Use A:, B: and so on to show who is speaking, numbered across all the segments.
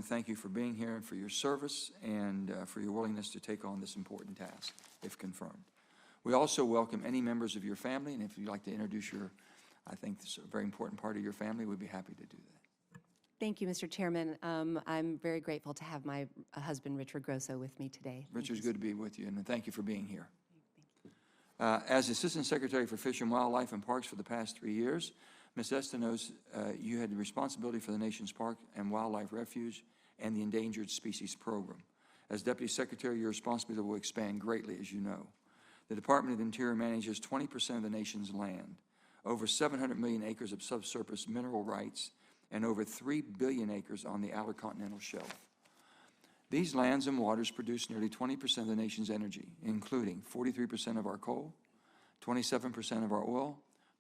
A: want to thank you for being here and for your service and for your willingness to take on this important task, if confirmed. We also welcome any members of your family, and if you'd like to introduce I think this is a very important part of your family, we'd be happy to do that.
B: Thank you, Mr. Chairman. I'm very grateful to have my husband, Richard Grosso, with me today.
A: Richard's good to be with you, and thank you for being here. As Assistant Secretary for Fish and Wildlife and Parks for the past 3 years, Ms. Estenoz, you had the responsibility for the nation's park and wildlife refuge and the Endangered Species Program. As Deputy Secretary, your responsibility will expand greatly, as you know. The Department of the Interior manages 20% of the nation's land, over 700 million acres of subsurface mineral rights, and over 3 billion acres on the outer continental shelf. These lands and waters produce nearly 20% of the nation's energy, including 43% of our coal, 27% of our oil,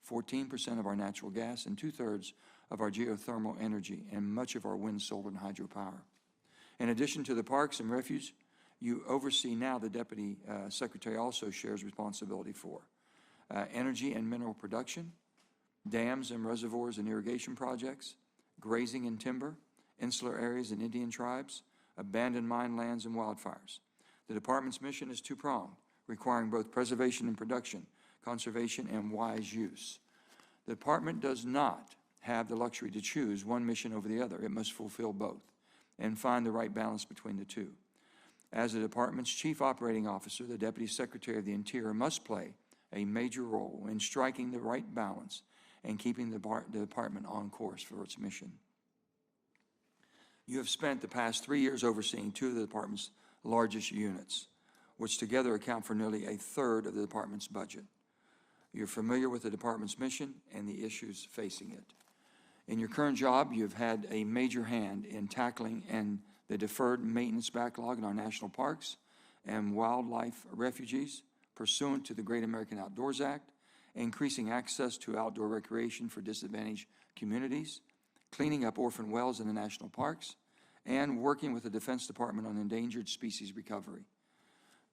A: 14% of our natural gas, and 2/3 of our geothermal energy, and much of our wind, solar, and hydropower. In addition to the parks and refuge, you oversee now, the Deputy Secretary also shares responsibility for energy and mineral production, dams and reservoirs and irrigation projects, grazing and timber, insular areas and Indian tribes, abandoned mine lands, and wildfires. The Department's mission is two-pronged, requiring both preservation and production, conservation and wise use. The Department does not have the luxury to choose one mission over the other. It must fulfill both and find the right balance between the two. As the Department's Chief Operating Officer, the Deputy Secretary of the Interior must play a major role in striking the right balance and keeping the Department on course for its mission. You have spent the past 3 years overseeing two of the Department's largest units, which together account for nearly 1/3 of the Department's budget. You're familiar with the Department's mission and the issues facing it. In your current job, you've had a major hand in tackling the deferred maintenance backlog in our national parks and wildlife refuges pursuant to the Great American Outdoors Act, increasing access to outdoor recreation for disadvantaged communities, cleaning up orphan wells in the national parks, and working with the Defense Department on endangered species recovery.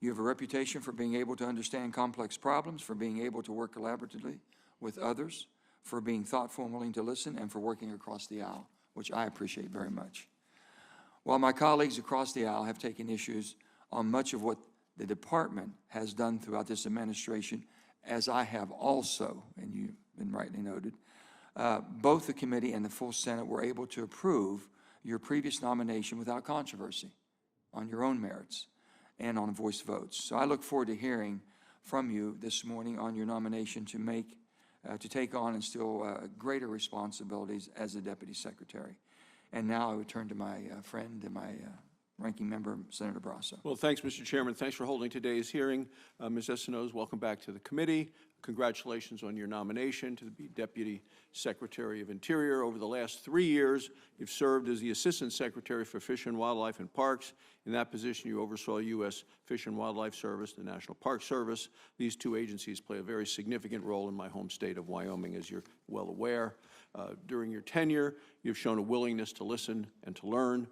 A: You have a reputation for being able to understand complex problems, for being able to work collaboratively with others, for being thoughtful and willing to listen, and for working across the aisle, which I appreciate very much. While my colleagues across the aisle have taken issues on much of what the Department has done throughout this administration, as I have also, and you've been rightly noted, both the committee and the full Senate were able to approve your previous nomination without controversy on your own merits and on voice votes. So I look forward to hearing from you this morning on your nomination to take on and still greater responsibilities as the Deputy Secretary. And now I would turn to my friend and my ranking member, Senator Brasso.
C: Well, thanks, Mr. Chairman. Thanks for holding today's hearing. Ms. Estenoz, welcome back to the committee. Congratulations on your nomination to be Deputy Secretary of Interior. Over the last 3 years, you've served as the Assistant Secretary for Fish and Wildlife and Parks. In that position, you oversaw U.S. Fish and Wildlife Service, the National Park Service. These two agencies play a very significant role in my home state of Wyoming, as you're well aware. During your tenure, you've shown a willingness to listen and to learn.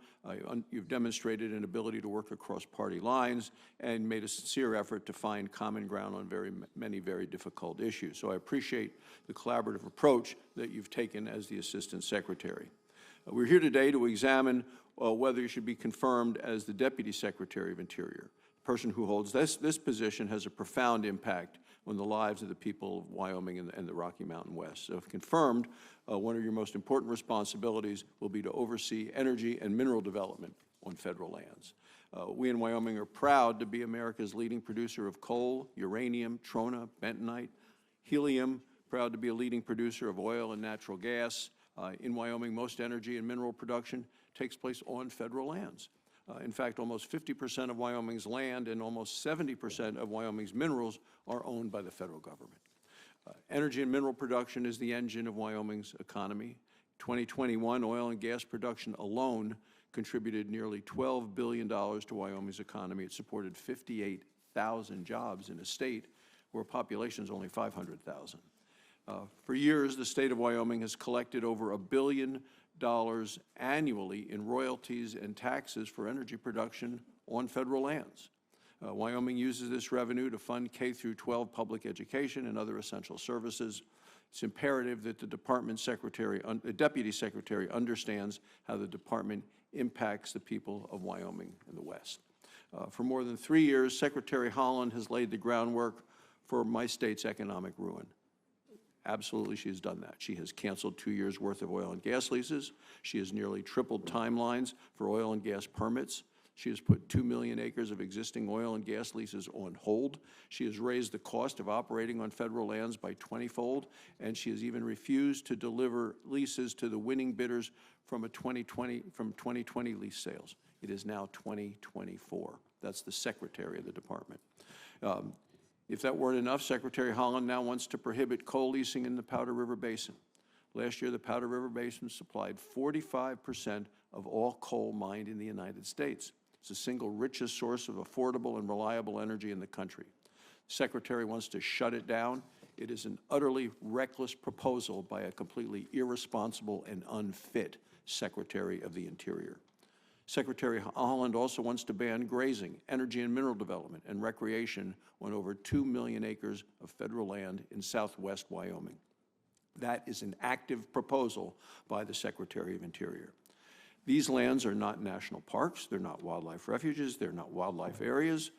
C: You've demonstrated an ability to work across party lines and made a sincere effort to find common ground on many very difficult issues. So I appreciate the collaborative approach that you've taken as the Assistant Secretary. We're here today to examine whether you should be confirmed as the Deputy Secretary of Interior. The person who holds this position has a profound impact on the lives of the people of Wyoming and the Rocky Mountain West. So if confirmed, one of your most important responsibilities will be to oversee energy and mineral development on federal lands. We in Wyoming are proud to be America's leading producer of coal, uranium, trona, bentonite, helium, proud to be a leading producer of oil and natural gas. In Wyoming, most energy and mineral production takes place on federal lands. In fact, almost 50% of Wyoming's land and almost 70% of Wyoming's minerals are owned by the federal government. Energy and mineral production is the engine of Wyoming's economy. 2021, oil and gas production alone contributed nearly $12 billion to Wyoming's economy. It supported 58,000 jobs in a state where a population is only 500,000. For years, the state of Wyoming has collected over $1 billion annually in royalties and taxes for energy production on federal lands. Wyoming uses this revenue to fund K-12 public education and other essential services. It's imperative that the Deputy Secretary understands how the Department impacts the people of Wyoming and the West. For more than 3 years, Secretary Haaland has laid the groundwork for my state's economic ruin. Absolutely, she has done that. She has canceled 2 years' worth of oil and gas leases. She has nearly tripled timelines for oil and gas permits. She has put 2 million acres of existing oil and gas leases on hold. She has raised the cost of operating on federal lands by 20-fold, and she has even refused to deliver leases to the winning bidders from 2020 lease sales. It is now 2024. That's the Secretary of the Department. If that weren't enough, Secretary Haaland now wants to prohibit coal leasing in the Powder River Basin. Last year, the Powder River Basin supplied 45% of all coal mined in the United States. It's the single richest source of affordable and reliable energy in the country. The Secretary wants to shut it down. It is an utterly reckless proposal by a completely irresponsible and unfit Secretary of the Interior. Secretary Haaland also wants to ban grazing, energy and mineral development, and recreation on over 2 million acres of federal land in southwest Wyoming. That is an active proposal by the Secretary of Interior. These lands are not national parks, they're not wildlife refuges, they're not wildlife areas.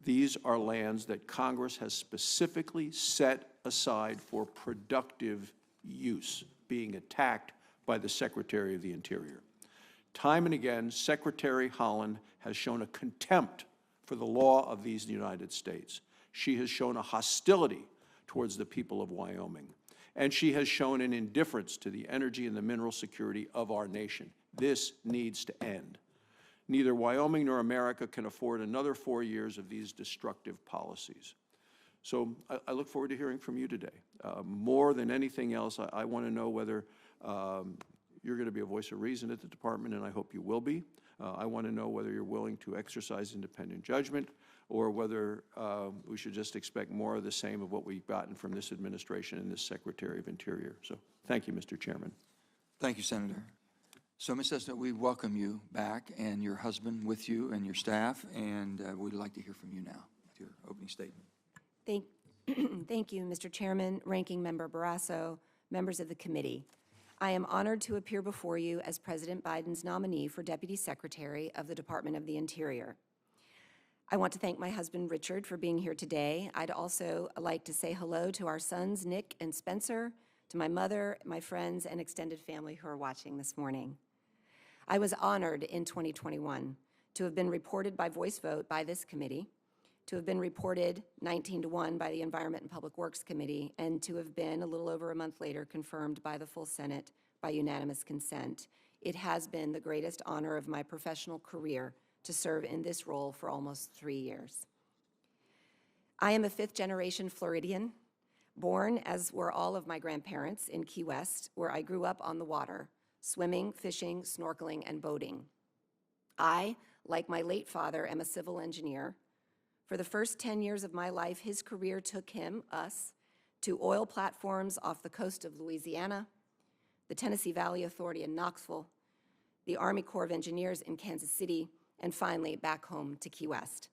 C: These are lands that Congress has specifically set aside for productive use, being attacked by the Secretary of the Interior. Time and again, Secretary Haaland has shown a contempt for the law of these United States. She has shown a hostility towards the people of Wyoming, and she has shown an indifference to the energy and the mineral security of our nation. This needs to end. Neither Wyoming nor America can afford another 4 years of these destructive policies. So I look forward to hearing from you today. More than anything else, I want to know whether you're going to be a voice of reason at the department, and I hope you will be. I want to know whether you're willing to exercise independent judgment, or whether we should just expect more of the same of what we've gotten from this administration and this Secretary of Interior. So thank you, Mr. Chairman.
A: Thank you, Senator. So, Ms. Estenoz, we welcome you back and your husband with you and your staff, and we'd like to hear from you now with your opening statement.
B: Thank you, Mr. Chairman, Ranking Member Barrasso, members of the committee. I am honored to appear before you as President Biden's nominee for Deputy Secretary of the Department of the Interior. I want to thank my husband, Richard, for being here today. I'd also like to say hello to our sons, Nick and Spencer, to my mother, my friends, and extended family who are watching this morning. I was honored in 2021 to have been reported by voice vote by this committee, to have been reported 19-1 by the Environment and Public Works Committee, and to have been, a little over a month later, confirmed by the full Senate by unanimous consent. It has been the greatest honor of my professional career to serve in this role for almost 3 years. I am a fifth-generation Floridian, born, as were all of my grandparents, in Key West, where I grew up on the water, swimming, fishing, snorkeling, and boating. I, like my late father, am a civil engineer. For the first 10 years of my life, his career took him, us, to oil platforms off the coast of Louisiana, the Tennessee Valley Authority in Knoxville, the Army Corps of Engineers in Kansas City, and finally back home to Key West.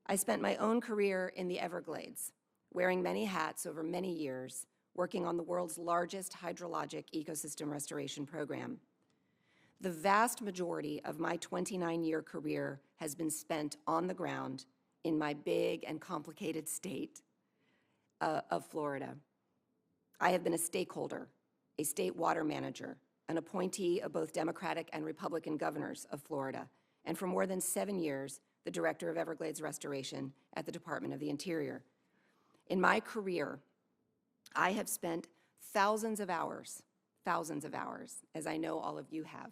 B: I spent my own career in the Everglades, wearing many hats over many years, working on the world's largest hydrologic ecosystem restoration program. The vast majority of my 29-year career has been spent on the ground in my big and complicated state of Florida. I have been a stakeholder, a state water manager, an appointee of both Democratic and Republican governors of Florida, and for more than 7 years, the Director of Everglades Restoration at the Department of the Interior. In my career, I have spent thousands of hours, as I know all of you have,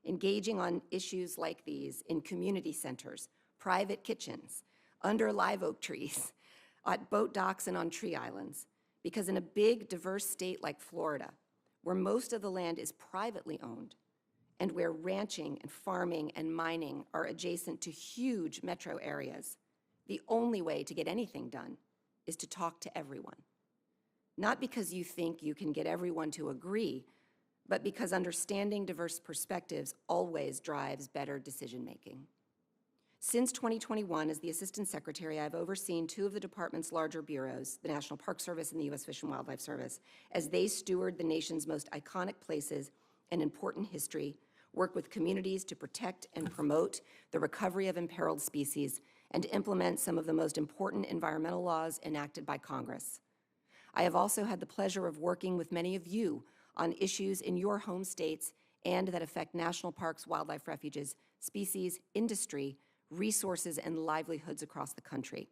B: engaging on issues like these in community centers, private kitchens, under live oak trees, at boat docks and on tree islands, because in a big, diverse state like Florida, where most of the land is privately owned, and where ranching and farming and mining are adjacent to huge metro areas, the only way to get anything done is to talk to everyone. Not because you think you can get everyone to agree, but because understanding diverse perspectives always drives better decision-making. Since 2021, as the Assistant Secretary, I've overseen 2 of the department's larger bureaus, the National Park Service and the U.S. Fish and Wildlife Service, as they steward the nation's most iconic places and important history work with communities to protect and promote the recovery of imperiled species, and implement some of the most important environmental laws enacted by Congress. I have also had the pleasure of working with many of you on issues in your home states and that affect national parks, wildlife refuges, species, industry, resources, and livelihoods across the country.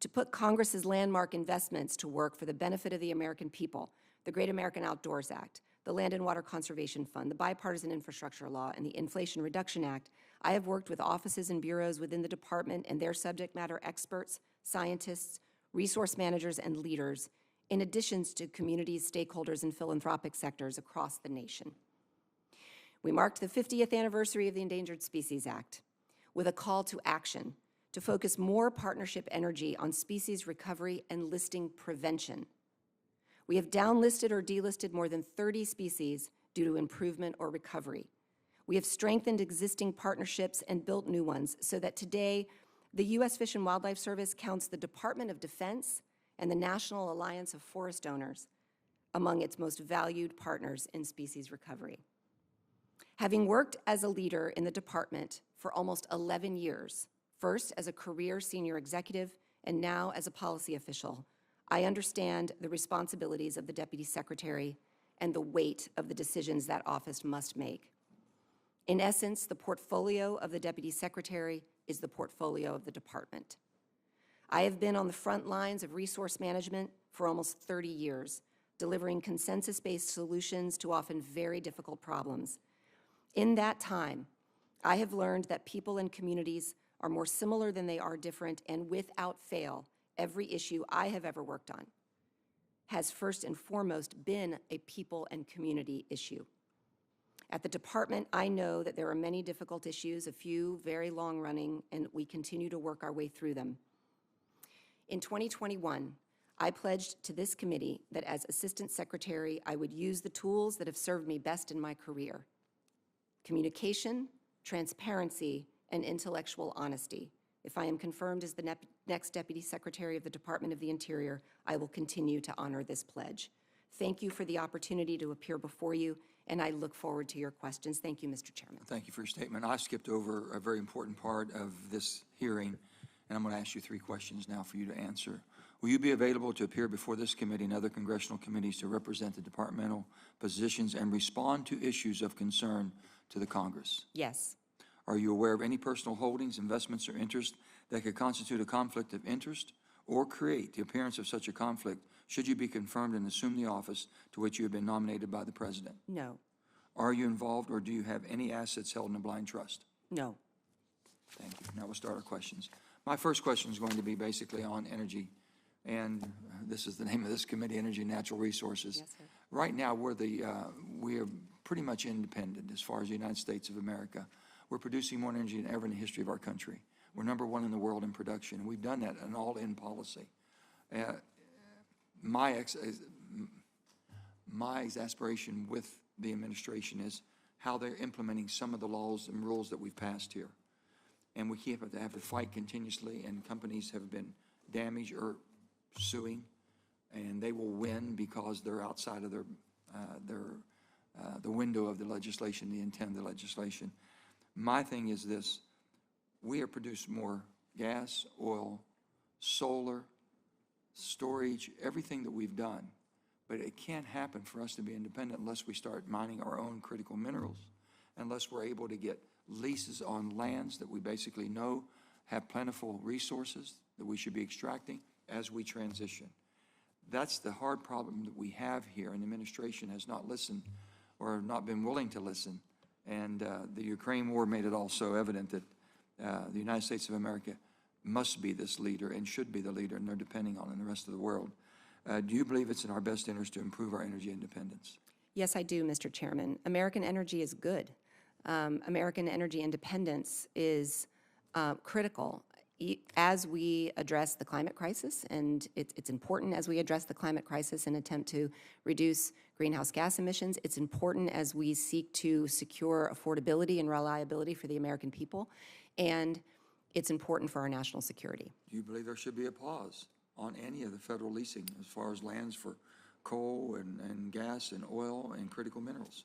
B: To put Congress's landmark investments to work for the benefit of the American people, the Great American Outdoors Act, the Land and Water Conservation Fund, the Bipartisan Infrastructure Law, and the Inflation Reduction Act, I have worked with offices and bureaus within the department and their subject matter experts, scientists, resource managers, and leaders, in addition to communities, stakeholders, and philanthropic sectors across the nation. We marked the 50th anniversary of the Endangered Species Act with a call to action to focus more partnership energy on species recovery and listing prevention. We have downlisted or delisted more than 30 species due to improvement or recovery. We have strengthened existing partnerships and built new ones so that today the U.S. Fish and Wildlife Service counts the Department of Defense and the National Alliance of Forest Owners among its most valued partners in species recovery. Having worked as a leader in the department for almost 11 years, first as a career senior executive and now as a policy official, I understand the responsibilities of the Deputy Secretary and the weight of the decisions that office must make. In essence, the portfolio of the Deputy Secretary is the portfolio of the department. I have been on the front lines of resource management for almost 30 years, delivering consensus-based solutions to often very difficult problems. In that time, I have learned that people and communities are more similar than they are different, and without fail, every issue I have ever worked on has first and foremost been a people and community issue. At the department, I know that there are many difficult issues, a few very long-running, and we continue to work our way through them. In 2021, I pledged to this committee that as Assistant Secretary, I would use the tools that have served me best in my career: communication, transparency, and intellectual honesty. If I am confirmed as the next Deputy Secretary of the Department of the Interior, I will continue to honor this pledge. Thank you for the opportunity to appear before you, and I look forward to your questions. Thank you, Mr. Chairman.
A: Thank you for your statement. I skipped over a very important part of this hearing, and I'm going to ask you 3 questions now for you to answer. Will you be available to appear before this committee and other congressional committees to represent the departmental positions and respond to issues of concern to the Congress?
B: Yes.
A: Are you aware of any personal holdings, investments, or interests that could constitute a conflict of interest or create the appearance of such a conflict should you be confirmed and assume the office to which you have been nominated by the President?
B: No.
A: Are you involved or do you have any assets held in a blind trust?
B: No.
A: Thank you. Now we'll start our questions. My first question is going to be basically on energy, and this is the name of this committee, Energy and Natural Resources.
B: Yes, sir.
A: Right now, we are pretty much independent as far as the United States of America. We're producing more energy than ever in the history of our country. We're #1 in the world in production, and we've done that in all-in policy. My exasperation with the administration is how they're implementing some of the laws and rules that we've passed here. And we keep have to fight continuously, and companies have been damaged or suing, and they will win because they're outside of the window of the legislation, the intent of the legislation. My thing is this: we have produced more gas, oil, solar, storage, everything that we've done, but it can't happen for us to be independent unless we start mining our own critical minerals, unless we're able to get leases on lands that we basically know have plentiful resources that we should be extracting as we transition. That's the hard problem that we have here, and the administration has not listened or not been willing to listen. And the Ukraine war made it also evident that the United States of America must be this leader and should be the leader, and they're depending on it in the rest of the world. Do you believe it's in our best interest to improve our energy independence?
B: Yes, I do, Mr. Chairman. American energy is good. American energy independence is critical as we address the climate crisis, and it's important as we address the climate crisis and attempt to reduce greenhouse gas emissions. It's important as we seek to secure affordability and reliability for the American people, and it's important for our national security.
A: Do you believe there should be a pause on any of the federal leasing as far as lands for coal and gas and oil and critical minerals?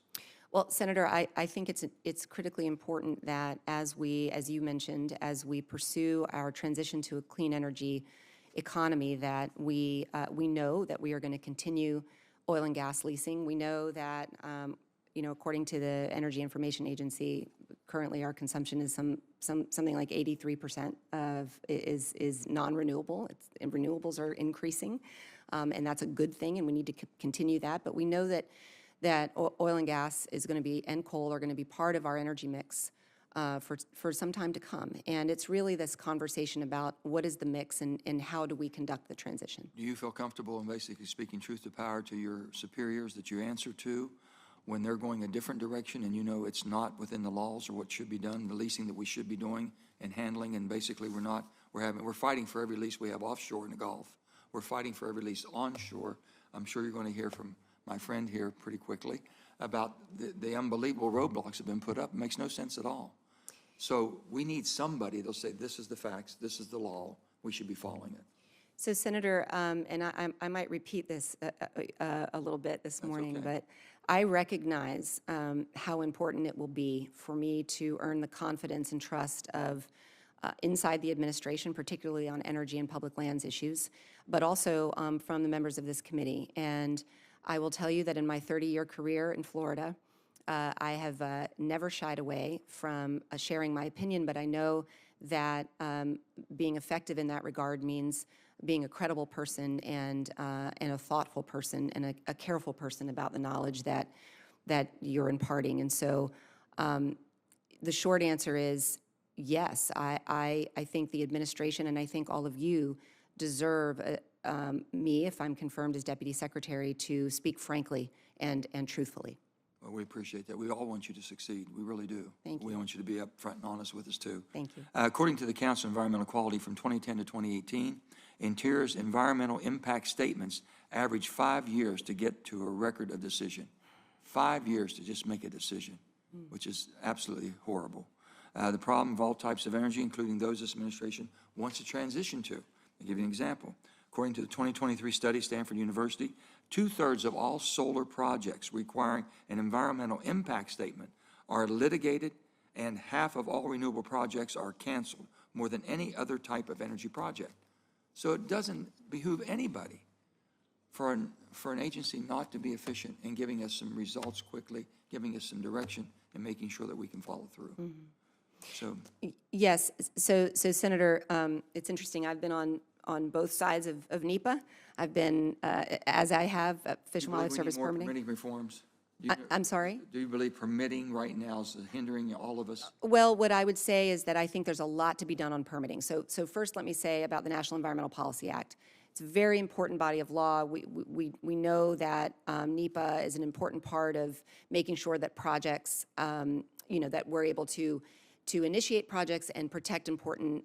B: Well, Senator, I think it's critically important that as you mentioned, as we pursue our transition to a clean energy economy, that we know that we are going to continue oil and gas leasing. We know that, according to the Energy Information Agency, currently our consumption is something like 83% is non-renewable. Renewables are increasing, and that's a good thing, and we need to continue that. But we know that oil and gas is going to be, and coal are going to be part of our energy mix for some time to come. And it's really this conversation about what is the mix and how do we conduct the transition.
A: Do you feel comfortable in basically speaking truth to power to your superiors that you answer to when they're going a different direction and you know it's not within the laws or what should be done, the leasing that we should be doing and handling, and basically we're fighting for every lease we have offshore in the Gulf. We're fighting for every lease onshore. I'm sure you're going to hear from my friend here pretty quickly about the unbelievable roadblocks that have been put up. It makes no sense at all. So we need somebody that'll say, this is the facts, this is the law, we should be following it.
B: So, Senator, and I might repeat this a little bit this morning,
A: okay.
B: but I recognize how important it will be for me to earn the confidence and trust of inside the administration, particularly on energy and public lands issues, but also from the members of this committee. And I will tell you that in my 30-year career in Florida, I have never shied away from sharing my opinion, but I know that being effective in that regard means being a credible person and a thoughtful person and a careful person about the knowledge that you're imparting. And so the short answer is yes, I think the administration and I think all of you deserve me, if I'm confirmed as Deputy Secretary, to speak frankly and truthfully.
A: Well, we appreciate that. We all want you to succeed. We really do.
B: Thank you.
A: We want you to be upfront and honest with us, too.
B: Thank you.
A: According to the Council on Environmental Quality from 2010 to 2018, Interior's environmental impact statements average 5 years to get to a record of decision. 5 years to just make a decision, which is absolutely horrible. The problem of all types of energy, including those this administration wants to transition to. I'll give you an example. According to the 2023 study, Stanford University, 2/3 of all solar projects requiring an environmental impact statement are litigated, and half of all renewable projects are canceled, more than any other type of energy project. So it doesn't behoove anybody for an agency not to be efficient in giving us some results quickly, giving us some direction, and making sure that we can follow through. Mm-hmm. So
B: yes, so Senator, it's interesting. I've been on both sides of NEPA. I've been, as I have, Fish and Wildlife Service permitting.
A: Permitting reforms?
B: I'm sorry?
A: Do you believe permitting right now is hindering all of us?
B: Well, what I would say is that I think there's a lot to be done on permitting. So first, let me say about the National Environmental Policy Act. It's a very important body of law. We know that NEPA is an important part of making sure that projects, that we're able to initiate projects and protect important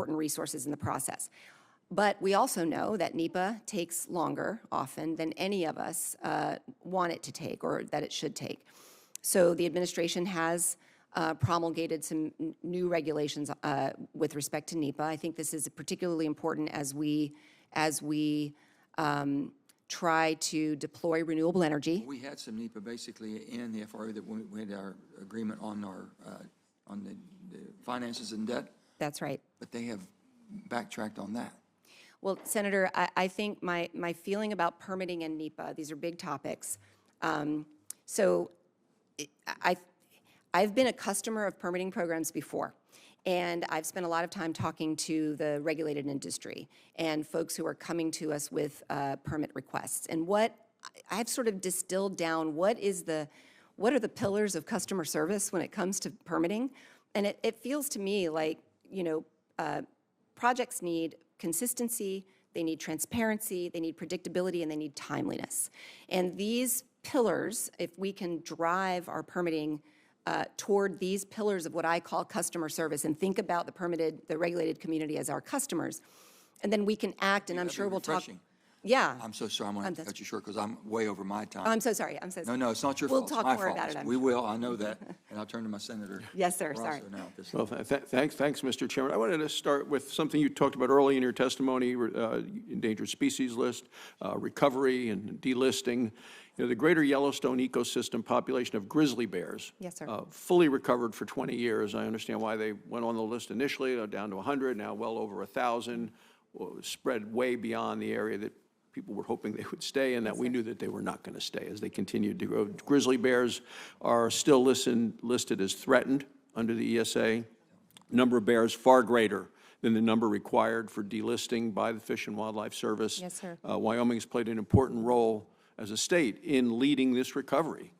B: resources in the process. But we also know that NEPA takes longer often than any of us want it to take or that it should take. So the administration has promulgated some new regulations with respect to NEPA. I think this is particularly important as we try to deploy renewable energy.
A: We had some NEPA basically in the FRA that we had our agreement on our on the finances and debt. That's right. But they have backtracked on that.
B: Well, Senator, I think my feeling about permitting and NEPA, these are big topics. So I've been a customer of permitting programs before, and I've spent a lot of time talking to the regulated industry and folks who are coming to us with permit requests. And what I've sort of distilled down, what are the pillars of customer service when it comes to permitting? And it feels to me like, projects need consistency, they need transparency, they need predictability, and they need timeliness. And these pillars, if we can drive our permitting toward these pillars of what I call customer service and think about the regulated community as our customers, and then we can act, and I'm sure we'll talk. Yeah.
A: I'm so sorry. I'm going to have to cut you short because I'm way over my time.
B: Oh, I'm so sorry.
A: No, it's not your fault.
B: We'll talk more about it.
A: We will. I know that. And I'll turn to my senator.
B: Yes, sir. Sorry.
C: Well, thanks, Mr. Chairman. I wanted to start with something you talked about early in your testimony, endangered species list, recovery and delisting. You know, the greater Yellowstone ecosystem population of grizzly bears.
B: Yes, sir.
C: Fully recovered for 20 years. I understand why they went on the list initially, down to 100, now well over 1,000, spread way beyond the area that people were hoping they would stay, and that we knew that they were not going to stay as they continued to grow. Grizzly bears are still listed as threatened under the ESA. Number of bears far greater than the number required for delisting by the Fish and Wildlife Service.
B: Yes, sir.
C: Wyoming's played an important role as a state in leading this recovery.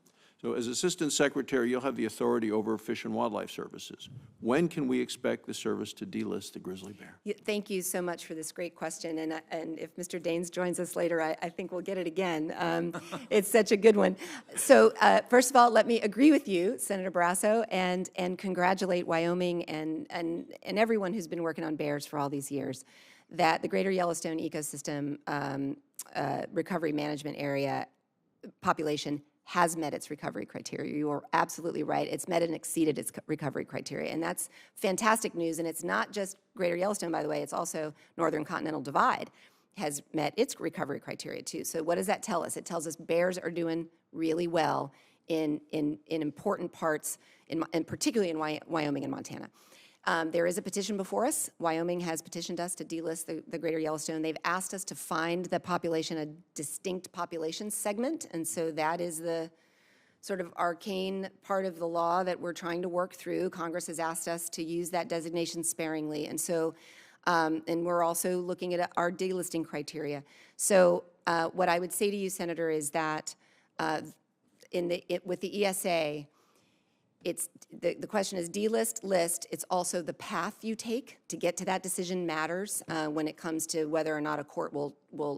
C: So as Assistant Secretary, you'll have the authority over Fish and Wildlife Services. When can we expect the service to delist the grizzly bear?
B: Thank you so much for this great question, and if Mr. Daines joins us later, I think we'll get it again. It's such a good one. So first of all, let me agree with you, Senator Barrasso, and congratulate Wyoming and everyone who's been working on bears for all these years, that the Greater Yellowstone Ecosystem Recovery Management Area population has met its recovery criteria. You are absolutely right. It's met and exceeded its recovery criteria, and that's fantastic news. And it's not just Greater Yellowstone, by the way. It's also Northern Continental Divide has met its recovery criteria, too. So what does that tell us? It tells us bears are doing really well in important parts, and particularly in Wyoming and Montana. There is a petition before us. Wyoming has petitioned us to delist the Greater Yellowstone. They've asked us to find the population a distinct population segment, and so that is the sort of arcane part of the law that we're trying to work through. Congress has asked us to use that designation sparingly, and so, and we're also looking at our delisting criteria. So what I would say to you, Senator, is that with the ESA, it's the question is delist, list. It's also the path you take to get to that decision matters when it comes to whether or not a court will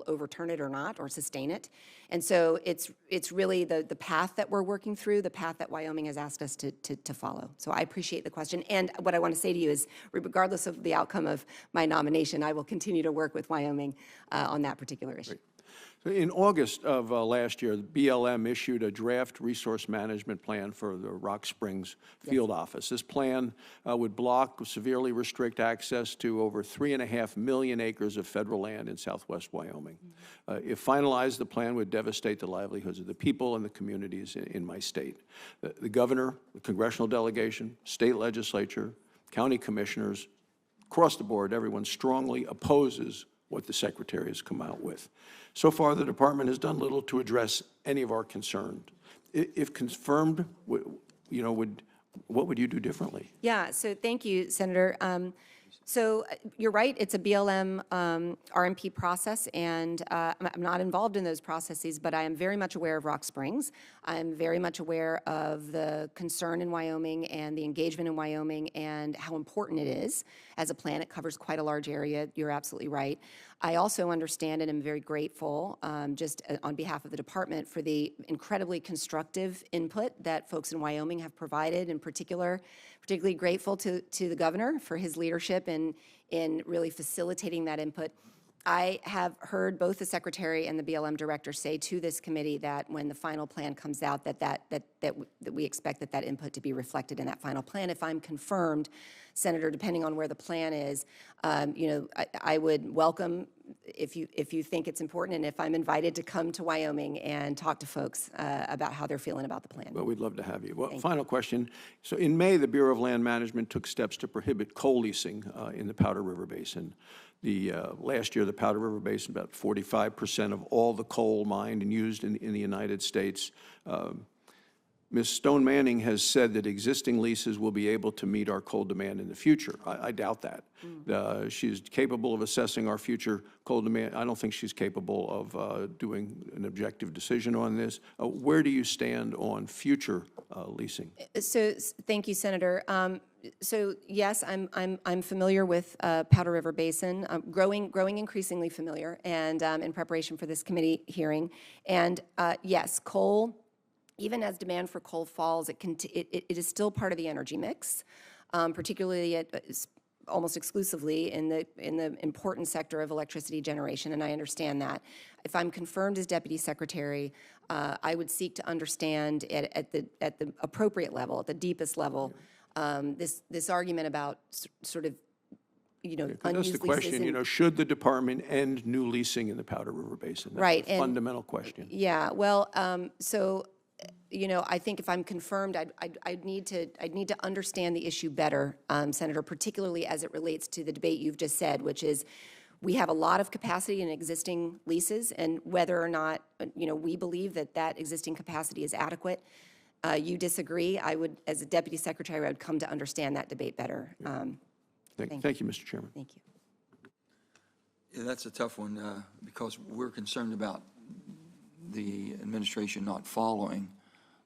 B: overturn it or not, or sustain it. And so it's really the path that we're working through, the path that Wyoming has asked us to follow. So I appreciate the question. And what I want to say to you is, regardless of the outcome of my nomination, I will continue to work with Wyoming on that particular issue.
C: Great. In August of last year, the BLM issued a draft resource management plan for the Rock Springs field office. This plan would block, severely restrict access to over 3.5 million acres of federal land in southwest Wyoming. If finalized, the plan would devastate the livelihoods of the people and the communities in my state. The governor, the congressional delegation, state legislature, county commissioners, across the board, everyone strongly opposes what the Secretary has come out with. So far, the Department has done little to address any of our concerns. If confirmed, what would you do differently?
B: Yeah, so thank you, Senator. So you're right, it's a BLM RMP process, and I'm not involved in those processes, but I am very much aware of Rock Springs. I'm very much aware of the concern in Wyoming and the engagement in Wyoming and how important it is as a plan. It covers quite a large area. You're absolutely right. I also understand and am very grateful, just on behalf of the department, for the incredibly constructive input that folks in Wyoming have provided. In particularly grateful to the governor for his leadership in really facilitating that input. I have heard both the Secretary and the BLM Director say to this committee that when the final plan comes out, that we expect that input to be reflected in that final plan. If I'm confirmed, Senator, depending on where the plan is, I would welcome, if you think it's important, and if I'm invited to come to Wyoming and talk to folks about how they're feeling about the plan.
C: Well, we'd love to have you. Well, final question. So in May, the Bureau of Land Management took steps to prohibit coal leasing in the Powder River Basin. Last year, the Powder River Basin, about 45% of all the coal mined and used in the United States. Ms. Stone Manning has said that existing leases will be able to meet our coal demand in the future. I doubt that. She's capable of assessing our future coal demand. I don't think she's capable of doing an objective decision on this. Where do you stand on future leasing?
B: So thank you, Senator. So yes, I'm familiar with Powder River Basin, growing increasingly familiar, and in preparation for this committee hearing. And yes, coal, even as demand for coal falls, it is still part of the energy mix, particularly almost exclusively in the important sector of electricity generation, and I understand that. If I'm confirmed as Deputy Secretary, I would seek to understand at the appropriate level, at the deepest level, this argument about sort of
C: That's
B: unused
C: the
B: leases.
C: question,
B: and-
C: should the department end new leasing in the Powder River Basin? That's
B: Right,
C: a
B: and-
C: fundamental question.
B: Yeah, well, I think if I'm confirmed, I'd need to understand the issue better, Senator, particularly as it relates to the debate you've just said, which is we have a lot of capacity in existing leases, and whether or not, we believe that that existing capacity is adequate. You disagree, I would, as a Deputy Secretary, I would come to understand that debate better.
C: Thank you, Mr. Chairman.
B: Thank you.
A: Yeah, that's a tough one because we're concerned about the administration not following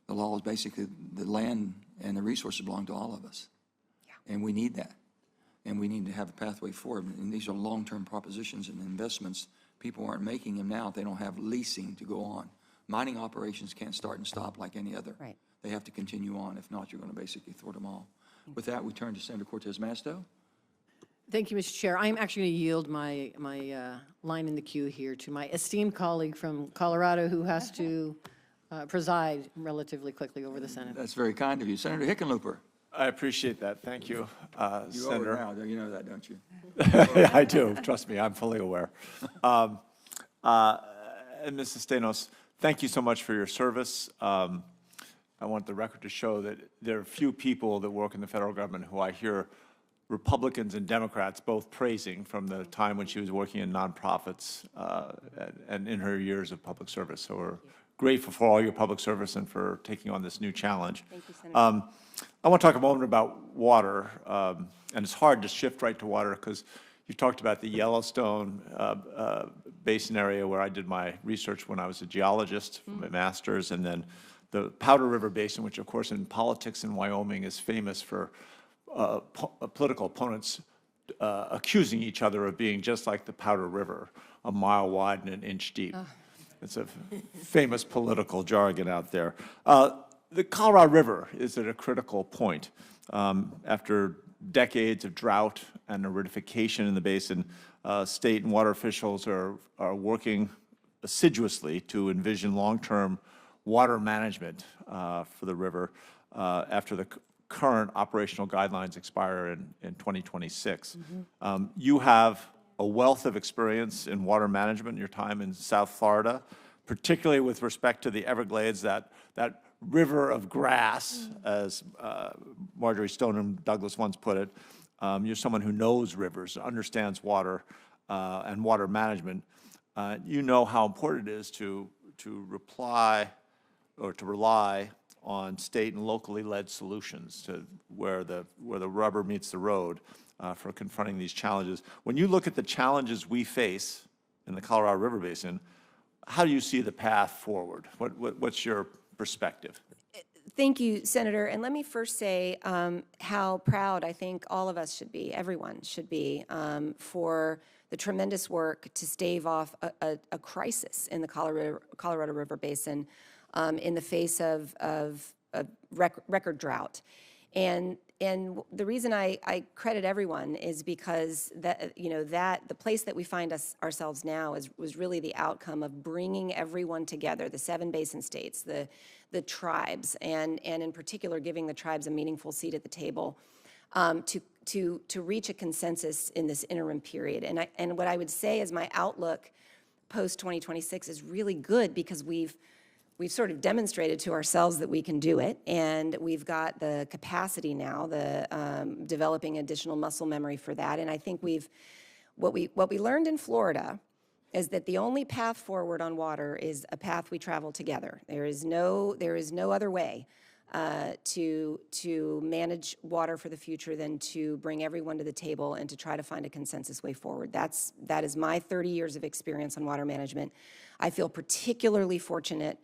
A: the laws. Basically, the land and the resources belong to all of us. Yeah. And we need that. And we need to have a pathway forward. And these are long-term propositions and investments. People aren't making them now if they don't have leasing to go on. Mining operations can't start and stop like any other.
B: Right.
A: They have to continue on. If not, you're going to basically thwart them all. With that, we turn to Senator Cortez Masto.
D: Thank you, Mr. Chair. I'm actually going to yield my line in the queue here to my esteemed colleague from Colorado who has to preside relatively quickly over the Senate.
A: That's very kind of you. Senator Hickenlooper.
E: I appreciate that. Thank you,
A: You
E: Senator.
A: are now. You know that, don't you?
E: I do. Trust me, I'm fully aware. And Ms. Estenoz, thank you so much for your service. I want the record to show that there are few people that work in the federal government who I hear Republicans and Democrats both praising from the time when she was working in nonprofits and in her years of public service. So we're grateful for all your public service and for taking on this new challenge.
B: Thank you, Senator.
E: I want to talk a moment about water, and it's hard to shift right to water because you talked about the Yellowstone basin area where I did my research when I was a geologist for my master's, and then the Powder River Basin, which of course in politics in Wyoming is famous for political opponents accusing each other of being just like the Powder River, a mile wide and an inch deep. It's a famous political jargon out there. The Colorado River is at a critical point. After decades of drought and aridification in the basin, state and water officials are working assiduously to envision long-term water management for the river after the current operational guidelines expire in 2026. You have a wealth of experience in water management in your time in South Florida, particularly with respect to the Everglades, that river of grass, as Marjorie Stoneman Douglas once put it. You're someone who knows rivers, understands water and water management. You know how important it is to rely on state and locally led solutions to where the rubber meets the road for confronting these challenges. When you look at the challenges we face in the Colorado River Basin, how do you see the path forward? What's your perspective?
B: Thank you, Senator. And let me first say how proud I think all of us should be, everyone should be, for the tremendous work to stave off a crisis in the Colorado River Basin in the face of record drought. And the reason I credit everyone is because that the place that we find ourselves now was really the outcome of bringing everyone together, the 7 basin states, the tribes, and in particular giving the tribes a meaningful seat at the table to reach a consensus in this interim period. And what I would say is my outlook post 2026 is really good because we've sort of demonstrated to ourselves that we can do it, and we've got the capacity now, developing additional muscle memory for that. And I think what we learned in Florida is that the only path forward on water is a path we travel together. There is no other way to manage water for the future than to bring everyone to the table and to try to find a consensus way forward. That is my 30 years of experience on water management. I feel particularly fortunate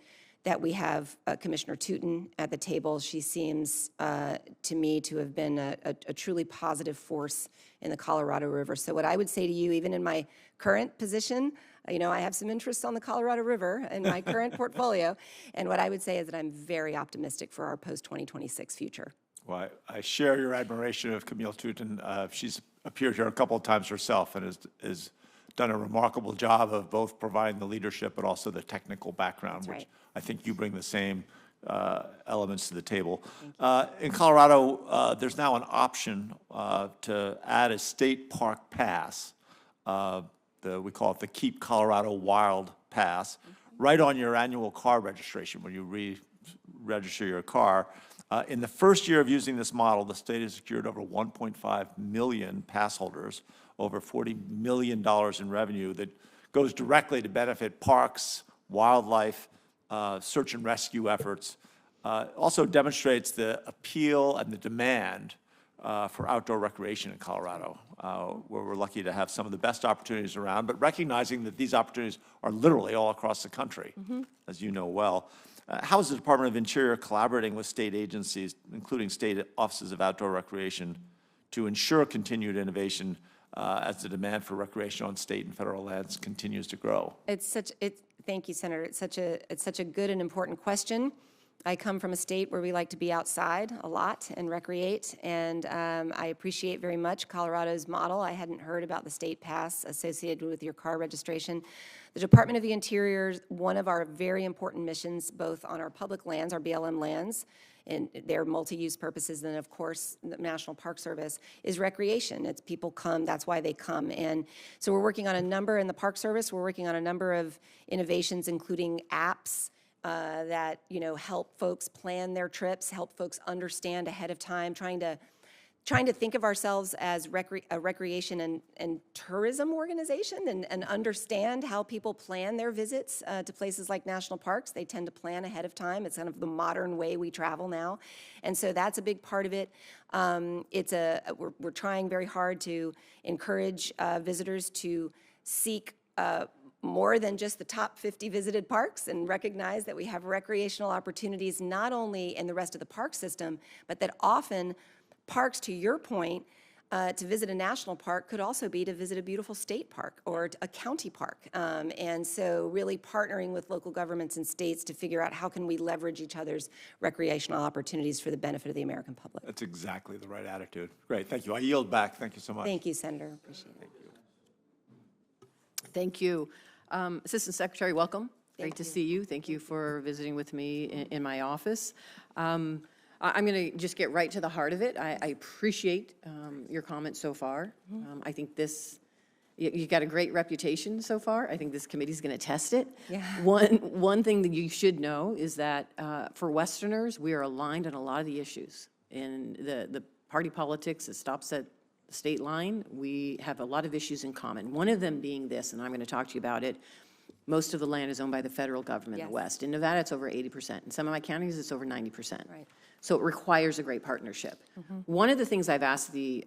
B: that we have Commissioner Tootin at the table. She seems to me to have been a truly positive force in the Colorado River. So what I would say to you, even in my current position, I have some interests on the Colorado River in my current portfolio, and what I would say is that I'm very optimistic for our post-2026 future.
E: Well, I share your admiration of Camille Tootin. She's appeared here a couple of times herself and has done a remarkable job of both providing the leadership but also the technical background,
B: That's
E: which
B: right.
E: I think you bring the same elements to the table. In Colorado, there's now an option to add a state park pass. We call it the Keep Colorado Wild Pass, right on your annual car registration when you re-register your car. In the first year of using this model, the state has secured over 1.5 million pass holders, over $40 million in revenue that goes directly to benefit parks, wildlife, search and rescue efforts. Also demonstrates the appeal and the demand for outdoor recreation in Colorado, where we're lucky to have some of the best opportunities around, but recognizing that these opportunities are literally all across the country, as you know well. How is the Department of Interior collaborating with state agencies, including state offices of outdoor recreation, to ensure continued innovation as the demand for recreation on state and federal lands continues to grow?
B: Thank you, Senator. It's such a good and important question. I come from a state where we like to be outside a lot and recreate, and I appreciate very much Colorado's model. I hadn't heard about the state pass associated with your car registration. The Department of the Interior, one of our very important missions, both on our public lands, our BLM lands, and their multi-use purposes, and of course, the National Park Service, is recreation. It's people come, that's why they come. And so we're working on a number, in the Park Service, we're working on a number of innovations, including apps that, help folks plan their trips, help folks understand ahead of time, trying to think of ourselves as a recreation and tourism organization and understand how people plan their visits to places like national parks. They tend to plan ahead of time. It's kind of the modern way we travel now. And so that's a big part of it. We're trying very hard to encourage visitors to seek more than just the top 50 visited parks and recognize that we have recreational opportunities not only in the rest of the park system, but that often parks, to your point, to visit a national park could also be to visit a beautiful state park or a county park. And so really partnering with local governments and states to figure out how can we leverage each other's recreational opportunities for the benefit of the American public.
E: That's exactly the right attitude. Great, thank you. I yield back. Thank you so much.
B: Thank you, Senator. Appreciate it.
D: Thank you. Assistant Secretary, welcome. Great to see you. Thank you for visiting with me in my office. I'm going to just get right to the heart of it. I appreciate your comments so far. I think you got a great reputation so far. I think this committee is going to test it.
B: Yeah.
D: One thing that you should know is that for Westerners, we are aligned on a lot of the issues. In the party politics that stops at the state line, we have a lot of issues in common. One of them being this, and I'm going to talk to you about it. Most of the land is owned by the federal government in the West. In Nevada, it's over 80%. In some of my counties, it's over 90%.
B: Right.
D: So it requires a great partnership. One of the things I've asked the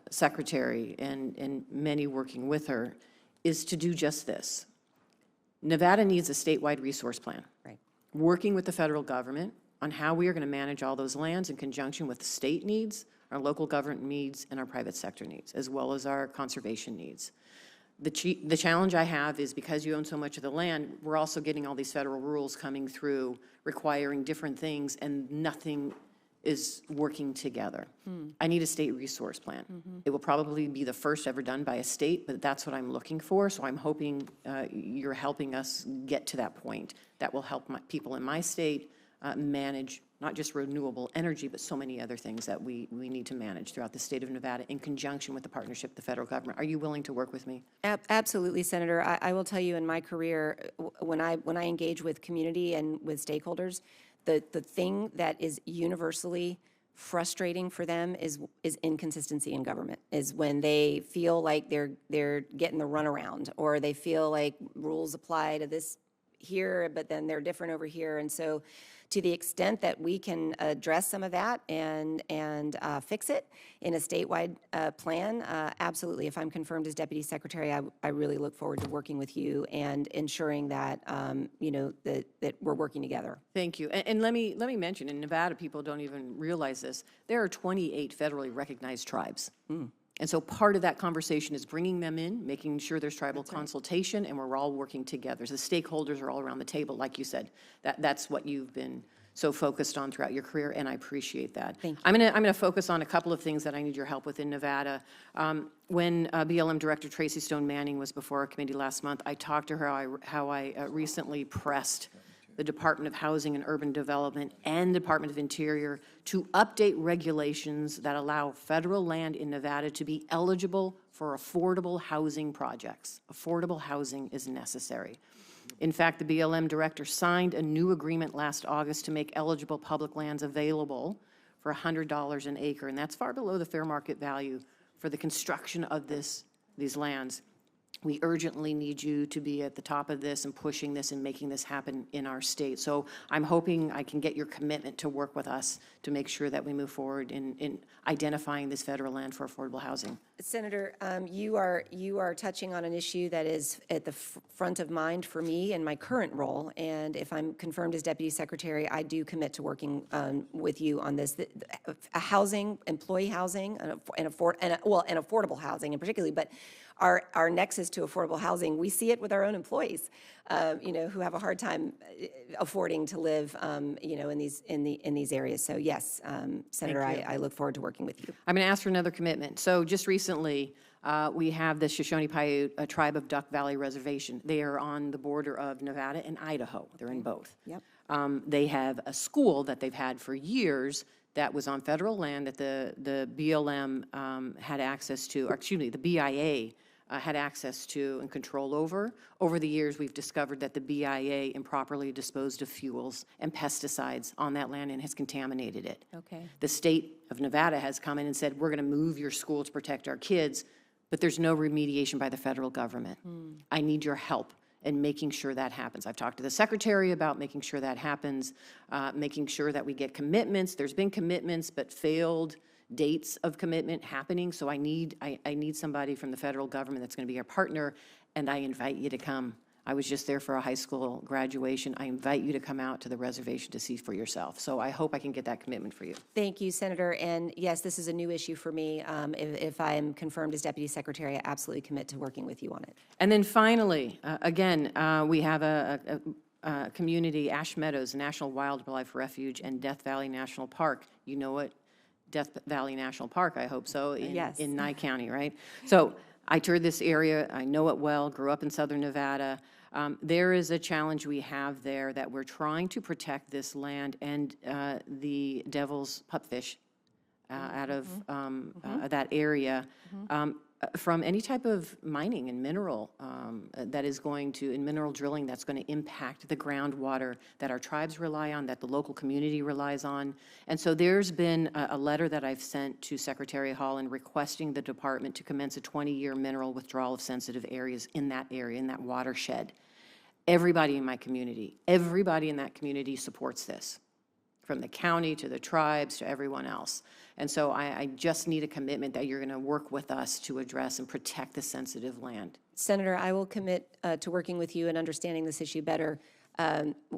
D: secretary and many working with her is to do just this. Nevada needs a statewide resource plan.
B: Right.
D: Working with the federal government on how we are going to manage all those lands in conjunction with the state needs, our local government needs, and our private sector needs, as well as our conservation needs. The challenge I have is because you own so much of the land, we're also getting all these federal rules coming through requiring different things, and nothing is working together. I need a state resource plan. It will probably be the first ever done by a state, but that's what I'm looking for. So I'm hoping you're helping us get to that point. That will help people in my state manage not just renewable energy, but so many other things that we need to manage throughout the state of Nevada in conjunction with the partnership with the federal government. Are you willing to work with me?
B: Absolutely, Senator. I will tell you, in my career, when I engage with community and with stakeholders, the thing that is universally frustrating for them is inconsistency in government, is when they feel like they're getting the runaround, or they feel like rules apply to this here, but then they're different over here. And so to the extent that we can address some of that and fix it in a statewide plan, absolutely. If I'm confirmed as Deputy Secretary, I really look forward to working with you and ensuring that, that we're working together.
D: Thank you. And let me mention, in Nevada, people don't even realize this, there are 28 federally recognized tribes. And so part of that conversation is bringing them in, making sure there's tribal consultation, and we're all working together. So the stakeholders are all around the table, like you said. That's what you've been so focused on throughout your career, and I appreciate that.
B: Thank you.
D: I'm gonna focus on a couple of things that I need your help with in Nevada. When BLM Director Tracy Stone Manning was before our committee last month, I talked to her how I recently pressed the Department of Housing and Urban Development and Department of Interior to update regulations that allow federal land in Nevada to be eligible for affordable housing projects. Affordable housing is necessary. In fact, the BLM director signed a new agreement last August to make eligible public lands available for $100 an acre, and that's far below the fair market value for the construction of these lands. We urgently need you to be at the top of this and pushing this and making this happen in our state. So I'm hoping I can get your commitment to work with us to make sure that we move forward in identifying this federal land for affordable housing.
B: Senator, you are touching on an issue that is at the front of mind for me in my current role, and if I'm confirmed as Deputy Secretary, I do commit to working with you on this. Housing, employee housing, and affordable housing in particular, but our nexus to affordable housing, we see it with our own employees, who have a hard time affording to live, in these areas. So yes, Senator, I look forward to working with you.
D: I'm going to ask for another commitment. So just recently, we have the Shoshone-Paiute Tribe of Duck Valley Reservation. They are on the border of Nevada and Idaho. They're in both.
B: Yep.
D: They have a school that they've had for years that was on federal land that the BLM had access to, or excuse me, the BIA had access to and control over. Over the years, we've discovered that the BIA improperly disposed of fuels and pesticides on that land and has contaminated it.
B: Okay.
D: The state of Nevada has come in and said, we're going to move your school to protect our kids, but there's no remediation by the federal government. I need your help in making sure that happens. I've talked to the secretary about making sure that happens, making sure that we get commitments. There's been commitments, but failed dates of commitment happening. So I need somebody from the federal government that's going to be our partner, and I invite you to come. I was just there for a high school graduation. I invite you to come out to the reservation to see for yourself. So I hope I can get that commitment for you.
B: Thank you, Senator. And yes, this is a new issue for me. If I am confirmed as Deputy Secretary, I absolutely commit to working with you on it.
D: And then finally, we have a community, Ash Meadows, National Wildlife Refuge, and Death Valley National Park. You know it, Death Valley National Park, I hope so,
B: Yes.
D: in Nye County, right? So I toured this area. I know it well, grew up in southern Nevada. There is a challenge we have there that we're trying to protect this land and the devil's pupfish out of that area from any type of mining and mineral that is going to, in mineral drilling, that's going to impact the groundwater that our tribes rely on, that the local community relies on. And so there's been a letter that I've sent to Secretary Holland requesting the department to commence a 20-year mineral withdrawal of sensitive areas in that area, in that watershed. Everybody in my community, everybody in that community supports this, from the county to the tribes to everyone else. And so I just need a commitment that you're going to work with us to address and protect the sensitive land.
B: Senator, I will commit to working with you and understanding this issue better.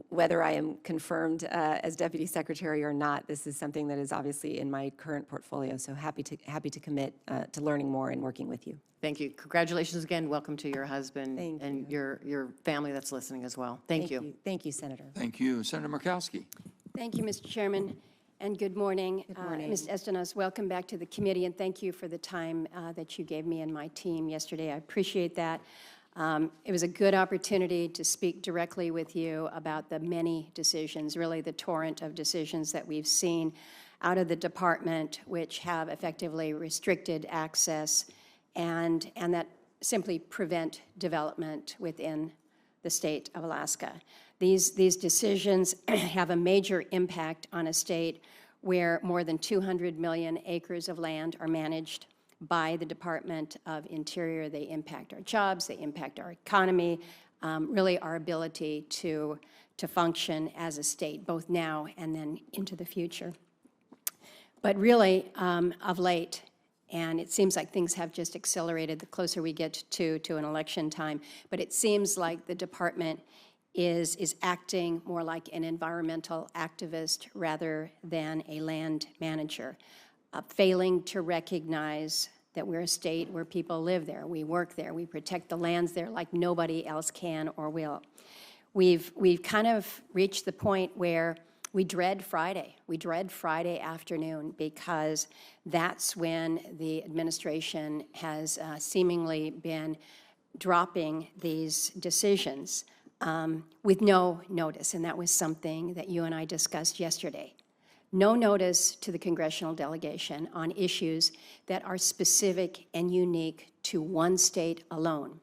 B: Whether I am confirmed as Deputy Secretary or not, this is something that is obviously in my current portfolio. So happy to commit to learning more and working with you.
D: Thank you. Congratulations again. Welcome to your husband
B: Thank
D: and your family that's listening as well. Thank you.
B: Thank you, Senator.
A: Thank you. Senator Murkowski.
F: Thank you, Mr. Chairman, and good morning.
B: Good morning.
F: Ms. Estenoz, welcome back to the committee, and thank you for the time that you gave me and my team yesterday. I appreciate that. It was a good opportunity to speak directly with you about the many decisions, really the torrent of decisions that we've seen out of the department, which have effectively restricted access and that simply prevent development within the state of Alaska. These decisions have a major impact on a state where more than 200 million acres of land are managed by the Department of Interior. They impact our jobs, they impact our economy, really our ability to function as a state, both now and then into the future. But really, of late, and it seems like things have just accelerated the closer we get to an election time, but it seems like the department is acting more like an environmental activist rather than a land manager, failing to recognize that we're a state where people live there, we work there, we protect the lands there like nobody else can or will. We've kind of reached the point where we dread Friday. We dread Friday afternoon because that's when the administration has seemingly been dropping these decisions. with no notice, and that was something that you and I discussed yesterday. No notice to the congressional delegation on issues that are specific and unique to one state alone.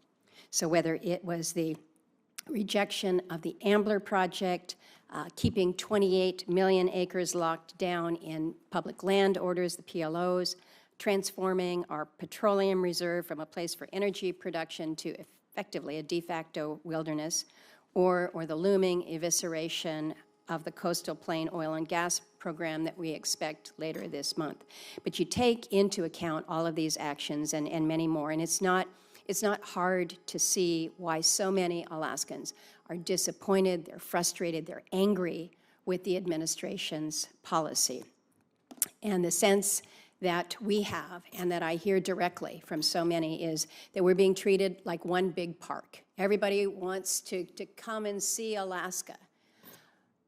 F: So whether it was the rejection of the Ambler project, keeping 28 million acres locked down in public land orders, the PLOs, transforming our petroleum reserve from a place for energy production to effectively a de facto wilderness, or the looming evisceration of the coastal plain oil and gas program that we expect later this month. But you take into account all of these actions and many more, and it's not hard to see why so many Alaskans are disappointed, they're frustrated, they're angry with the administration's policy. And the sense that we have, and that I hear directly from so many, is that we're being treated like one big park. Everybody wants to come and see Alaska,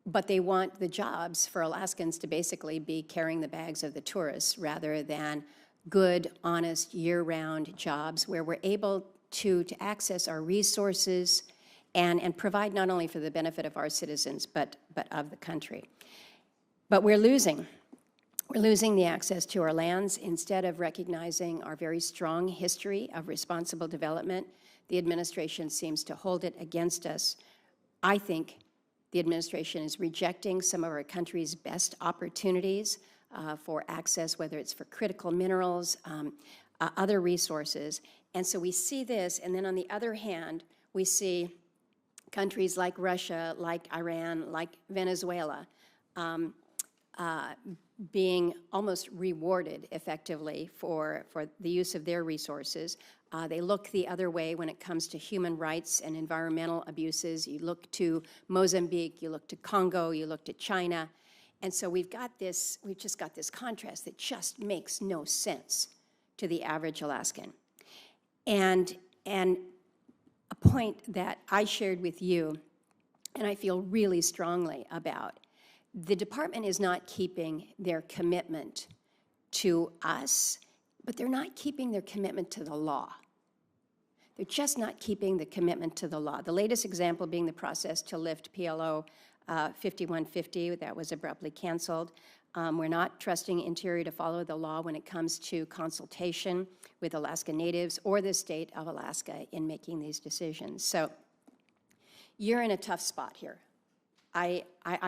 F: but they want the jobs for Alaskans to basically be carrying the bags of the tourists rather than good, honest, year-round jobs where we're able to access our resources and provide not only for the benefit of our citizens, but of the country. But we're losing. We're losing the access to our lands. Instead of recognizing our very strong history of responsible development, the administration seems to hold it against us. I think the administration is rejecting some of our country's best opportunities for access, whether it's for critical minerals, other resources. And so we see this, and then on the other hand, we see countries like Russia, like Iran, like Venezuela, being almost rewarded effectively for the use of their resources. They look the other way when it comes to human rights and environmental abuses. You look to Mozambique, you look to Congo, you look to China. And so we've just got this contrast that just makes no sense to the average Alaskan. And a point that I shared with you, and I feel really strongly about, the department is not keeping their commitment to us, but they're not keeping their commitment to the law. They're just not keeping the commitment to the law. The latest example being the process to lift PLO 5150, that was abruptly canceled. We're not trusting Interior to follow the law when it comes to consultation with Alaska Natives or the state of Alaska in making these decisions. So you're in a tough spot here. I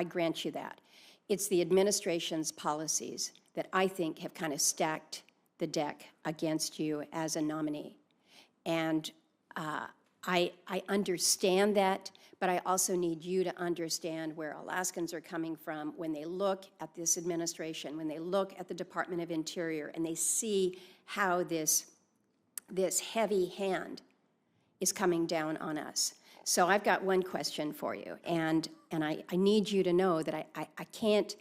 F: grant you that. It's the administration's policies that I think have kind of stacked the deck against you as a nominee. And I understand that, but I also need you to understand where Alaskans are coming from when they look at this administration, when they look at the Department of Interior, and they see how this heavy hand is coming down on us. So I've got one question for you, and I need you to know that I can't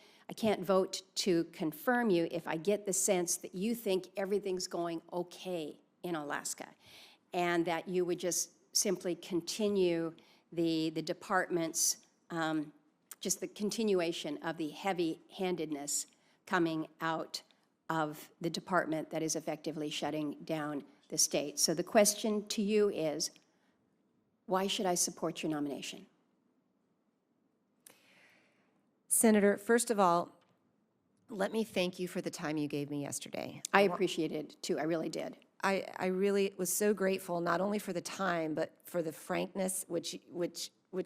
F: vote to confirm you if I get the sense that you think everything's going okay in Alaska, and that you would just simply continue the department's, just the continuation of the heavy-handedness coming out of the department that is effectively shutting down the state. So the question to you is, why should I support your nomination?
B: Senator, first of all, let me thank you for the time you gave me yesterday.
F: I appreciated it, too. I really did.
B: I really was so grateful, not only for the time, but for the frankness, which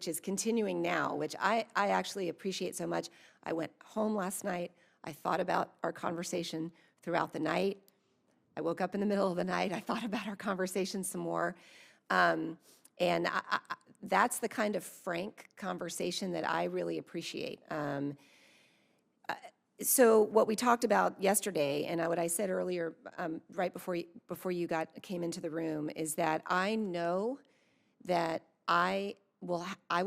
B: is continuing now, which I actually appreciate so much. I went home last night. I thought about our conversation throughout the night. I woke up in the middle of the night. I thought about our conversation some more. And that's the kind of frank conversation that I really appreciate. So what we talked about yesterday, and what I said earlier, right before you came into the room, is that I know that I will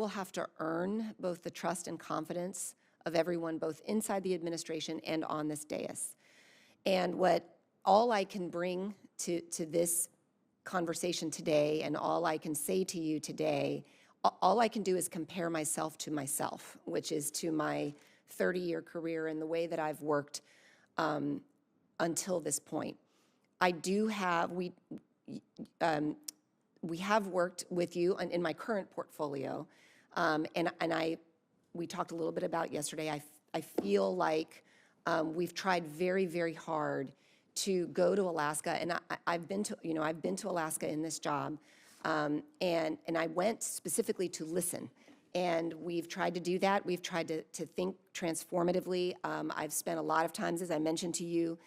B: have to earn both the trust and confidence of everyone, both inside the administration and on this dais. And all I can bring to this conversation today, and all I can say to you today, all I can do is compare myself to myself, which is to my 30-year career and the way that I've worked until this point. I do have, we have worked with you in my current portfolio, we talked a little bit about yesterday. I feel like we've tried very, very hard to go to Alaska, and I've been to Alaska in this job, and I went specifically to listen. And we've tried to do that. We've tried to think transformatively. I've spent a lot of times, as I mentioned to you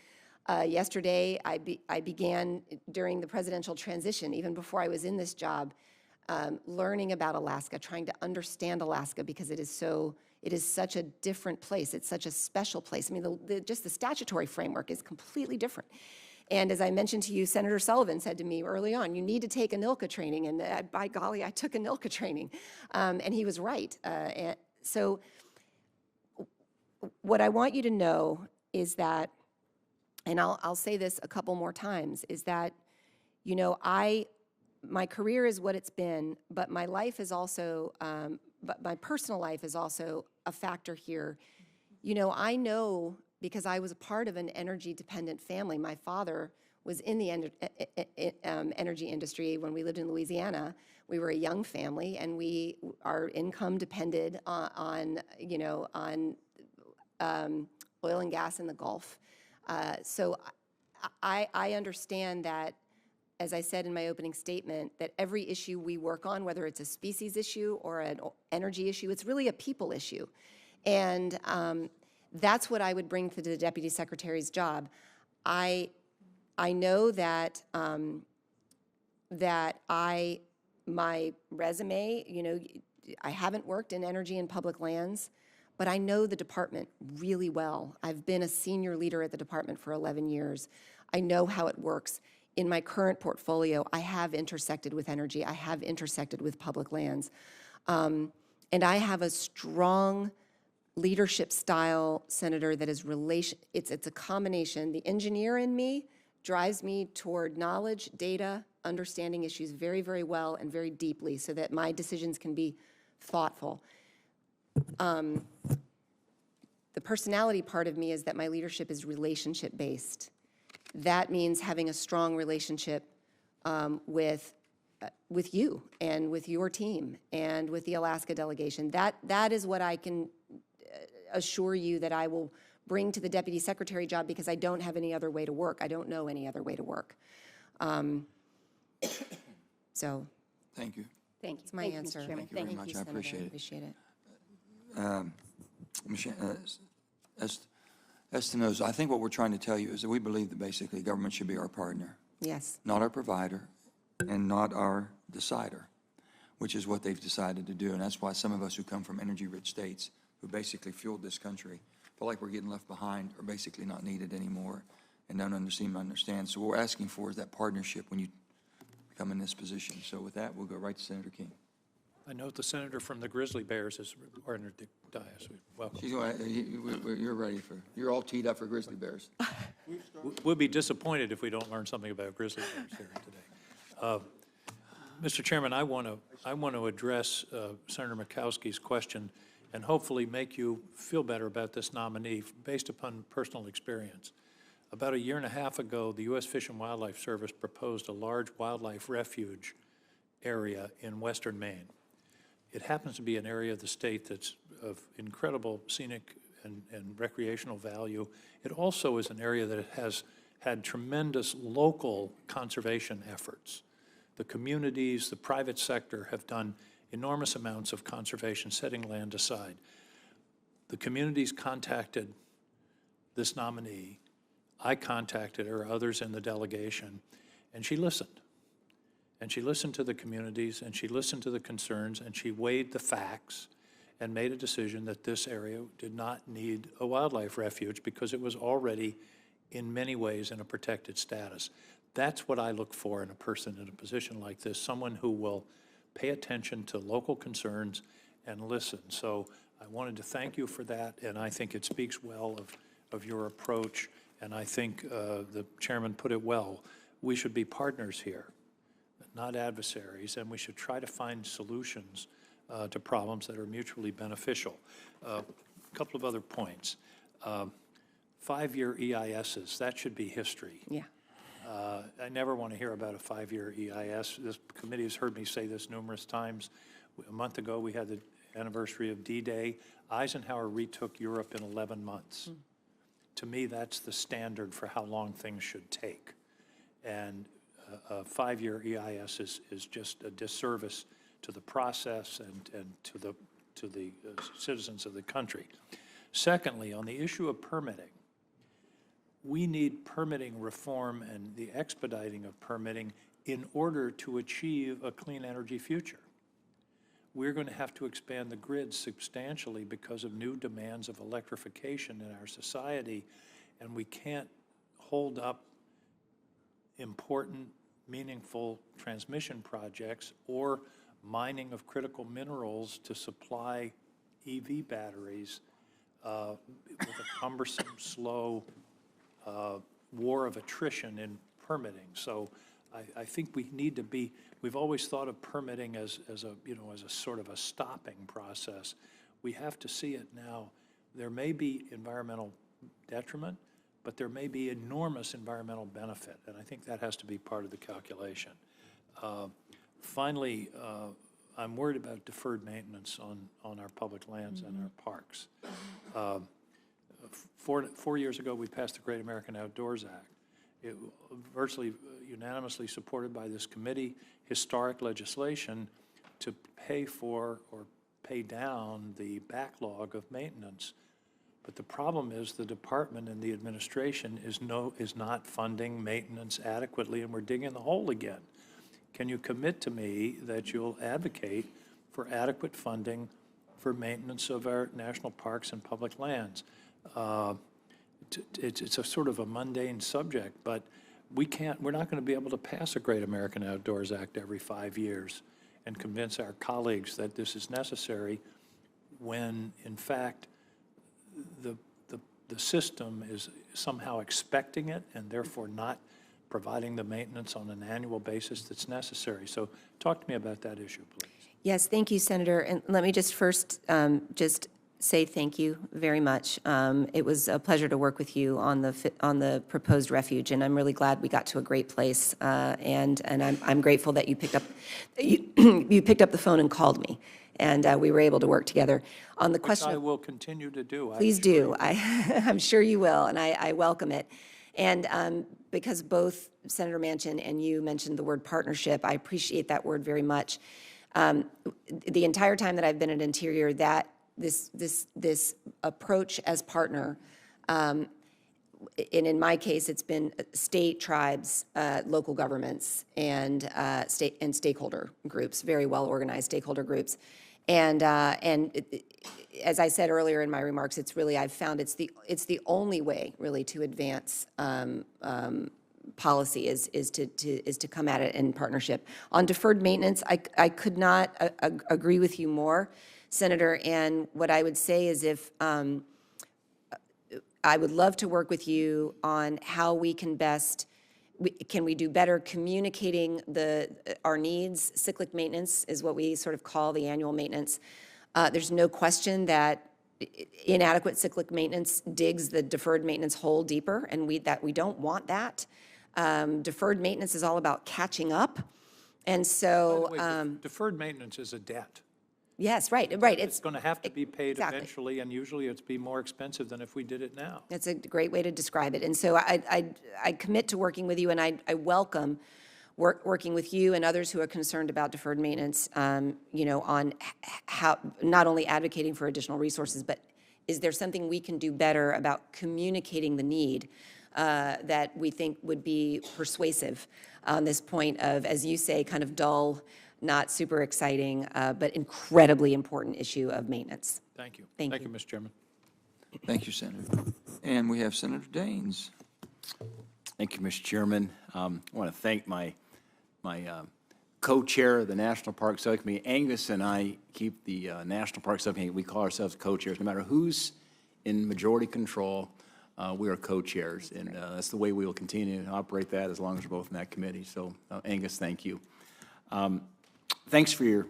B: yesterday, I began during the presidential transition, even before I was in this job, learning about Alaska, trying to understand Alaska, because it is such a different place. It's such a special place. I mean, just the statutory framework is completely different. And as I mentioned to you, Senator Sullivan said to me early on, you need to take a NILCA training. And by golly, I took a NILCA training. And he was right. So what I want you to know is that, and I'll say this a couple more times, is that, my career is what it's been, but my life is also, but my personal life is also a factor here. I know, because I was a part of an energy-dependent family. My father was in the energy industry when we lived in Louisiana. We were a young family, and our income depended on oil and gas in the Gulf. So I understand that, as I said in my opening statement, that every issue we work on, whether it's a species issue or an energy issue, it's really a people issue. And that's what I would bring to the Deputy Secretary's job. I know that my resume, I haven't worked in energy and public lands, but I know the department really well. I've been a senior leader at the department for 11 years. I know how it works. In my current portfolio, I have intersected with energy. I have intersected with public lands. And I have a strong leadership style, Senator, that is it's a combination. The engineer in me drives me toward knowledge, data, understanding issues very, very well and very deeply so that my decisions can be thoughtful. The personality part of me is that my leadership is relationship-based. That means having a strong relationship with you and with your team and with the Alaska delegation. That is what I can assure you that I will bring to the Deputy Secretary job, because I don't have any other way to work. I don't know any other way to work. So.
A: Thank you.
F: Thank you.
B: That's my
F: Thank you,
B: answer.
F: Mr. Chairman.
A: Thank you very much. I
B: Senator.
A: appreciate it.
B: Appreciate it.
A: Estenoz, I think what we're trying to tell you is that we believe that basically government should be our partner,
B: Yes.
A: not our provider and not our decider, which is what they've decided to do. And that's why some of us who come from energy-rich states who basically fueled this country feel like we're getting left behind or basically not needed anymore and don't seem to understand. So what we're asking for is that partnership when you come in this position. So with that, we'll go right to Senator King.
G: I note the senator from the Grizzly Bears is entered the dais. Welcome.
A: You're all teed up for Grizzly Bears.
G: We'll be disappointed if we don't learn something about Grizzly Bears here today. Mr. Chairman, I want to address Senator Murkowski's question and hopefully make you feel better about this nominee based upon personal experience. About a year and a half ago, the U.S. Fish and Wildlife Service proposed a large wildlife refuge area in western Maine. It happens to be an area of the state that's of incredible scenic and recreational value. It also is an area that has had tremendous local conservation efforts. The communities, the private sector have done enormous amounts of conservation, setting land aside. The communities contacted this nominee. I contacted her, others in the delegation, and she listened. And she listened to the communities, and she listened to the concerns, and she weighed the facts and made a decision that this area did not need a wildlife refuge because it was already in many ways in a protected status. That's what I look for in a person in a position like this, someone who will pay attention to local concerns and listen. So I wanted to thank you for that, and I think it speaks well of your approach, and I think the chairman put it well. We should be partners here, not adversaries, and we should try to find solutions to problems that are mutually beneficial. A couple of other points. 5-year EISs, that should be history.
B: Yeah.
G: I never want to hear about a 5-year EIS. This committee has heard me say this numerous times. A month ago, we had the anniversary of D-Day. Eisenhower retook Europe in 11 months. To me, that's the standard for how long things should take. And a 5-year EIS is just a disservice to the process and to the citizens of the country. Secondly, on the issue of permitting, we need permitting reform and the expediting of permitting in order to achieve a clean energy future. We're going to have to expand the grid substantially because of new demands of electrification in our society, and we can't hold up important, meaningful transmission projects or mining of critical minerals to supply EV batteries with a cumbersome, slow war of attrition in permitting. So I think we need to be, we've always thought of permitting as a sort of a stopping process. We have to see it now. There may be environmental detriment, but there may be enormous environmental benefit, and I think that has to be part of the calculation. Finally, I'm worried about deferred maintenance on our public lands and our parks. 4 years ago, we passed the Great American Outdoors Act. It virtually unanimously supported by this committee, historic legislation to pay for or pay down the backlog of maintenance. But the problem is the department and the administration is not funding maintenance adequately, and we're digging the hole again. Can you commit to me that you'll advocate for adequate funding for maintenance of our national parks and public lands? It's a sort of a mundane subject, but we're not going to be able to pass a Great American Outdoors Act every 5 years and convince our colleagues that this is necessary when, in fact, the system is somehow expecting it and therefore not providing the maintenance on an annual basis that's necessary. So talk to me about that issue, please.
B: Yes, thank you, Senator. And let me just first just say thank you very much. It was a pleasure to work with you on the proposed refuge, and I'm really glad we got to a great place. And I'm grateful that you picked up you picked up the phone and called me, and we were able to work together on the question.
G: Which I will continue to do.
B: Please do. I'm sure you will, and I welcome it. And because both Senator Manchin and you mentioned the word partnership, I appreciate that word very much. The entire time that I've been at Interior, that this approach as partner, and in my case, it's been state, tribes, local governments, and state and stakeholder groups, very well organized stakeholder groups, and as I said earlier in my remarks, it's really, I've found it's the only way really to advance policy is to come at it in partnership. On deferred maintenance, I could not agree with you more, Senator, and what I would say is if I would love to work with you on how we can best, can we do better communicating our needs. Cyclic maintenance is what we sort of call the annual maintenance. There's no question that inadequate cyclic maintenance digs the deferred maintenance hole deeper, and we don't want that. Deferred maintenance is all about catching up, and so
G: By the way, deferred maintenance is a debt.
B: yes, right.
G: It's going to have to be paid
B: exactly.
G: eventually, and usually it's be more expensive than if we did it now.
B: That's a great way to describe it. And so I commit to working with you, and I welcome working with you and others who are concerned about deferred maintenance, on how, not only advocating for additional resources, but is there something we can do better about communicating the need that we think would be persuasive on this point of, as you say, kind of dull, not super exciting, but incredibly important issue of maintenance.
G: Thank you.
B: Thank
G: Thank
B: you.
G: you, Mr. Chairman.
A: Thank you, Senator. And we have Senator Daines.
H: Thank you, Mr. Chairman. I want to thank my co-chair of the National Park Subcommittee. Angus and I keep the National Park Subcommittee. We call ourselves co-chairs. No matter who's in majority control, we are co-chairs, and that's the way we will continue to operate that as long as we're both in that committee. So, Angus, thank you. Thanks for your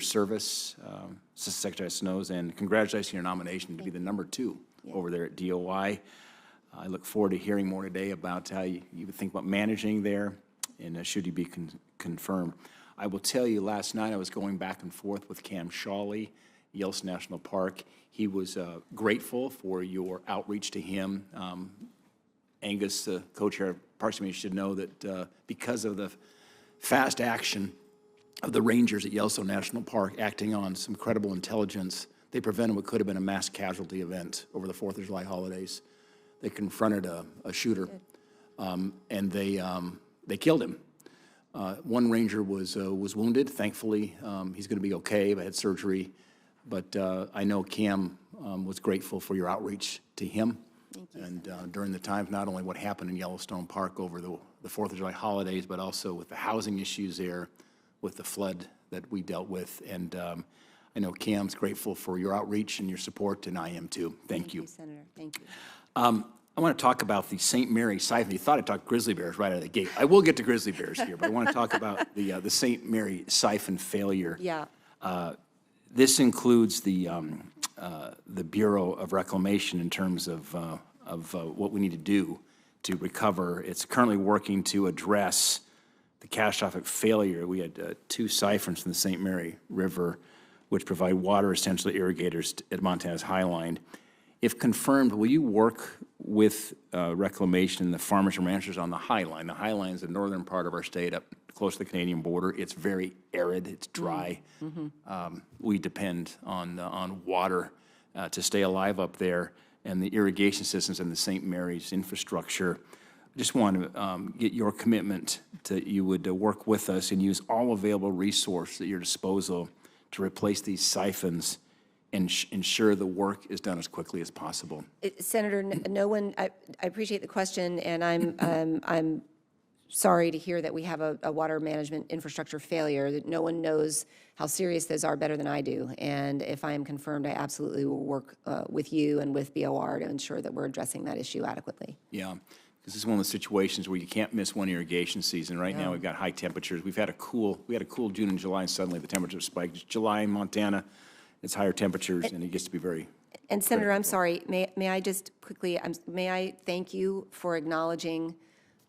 H: service, Assistant Secretary Estenoz, and congratulations on your nomination to be the #2 over there at DOI. I look forward to hearing more today about how you would think about managing there and should you be confirmed. I will tell you, last night I was going back and forth with Cam Shawley, Yellowstone National Park. He was grateful for your outreach to him. Angus, the co-chair of Parks Committee, should know that because of the fast action of the rangers at Yellowstone National Park acting on some credible intelligence, they prevented what could have been a mass casualty event over the 4th of July holidays. They confronted a shooter, and they killed him. One ranger was wounded. Thankfully, he's going to be okay, but had surgery. But I know Cam was grateful for your outreach to him. And during the times, not only what happened in Yellowstone Park over the 4th of July holidays, but also with the housing issues there, with the flood that we dealt with. And I know Cam's grateful for your outreach and your support, and I am too. Thank you.
B: Senator. Thank you.
H: I want to talk about the St. Mary siphon. You thought I'd talk grizzly bears right out of the gate. I will get to grizzly bears here, but I want to talk about the St. Mary siphon failure.
B: Yeah.
H: This includes the Bureau of Reclamation in terms of what we need to do to recover. It's currently working to address the catastrophic failure. We had 2 siphons from the St. Mary River, which provide water essentially irrigators at Montana's Highline. If confirmed, will you work with Reclamation and the farmers and ranchers on the Highline? The Highline is the northern part of our state up close to the Canadian border. It's very arid, it's dry. We depend on water to stay alive up there, and the irrigation systems and the St. Mary's infrastructure. I just want to get your commitment that you would work with us and use all available resources at your disposal to replace these siphons and ensure the work is done as quickly as possible.
B: Senator, no one, I appreciate the question, and I'm sorry to hear that we have a water management infrastructure failure, that no one knows how serious those are better than I do. And if I am confirmed, I absolutely will work with you and with BOR to ensure that we're addressing that issue adequately.
H: Yeah, because this is one of those situations where you can't miss one irrigation season. Right now, we've got high temperatures. We had a cool June and July, and suddenly the temperatures spiked. It's July in Montana, it's higher temperatures, and it gets to be very.
B: And Senator, I'm sorry, may I just quickly, may I thank you for acknowledging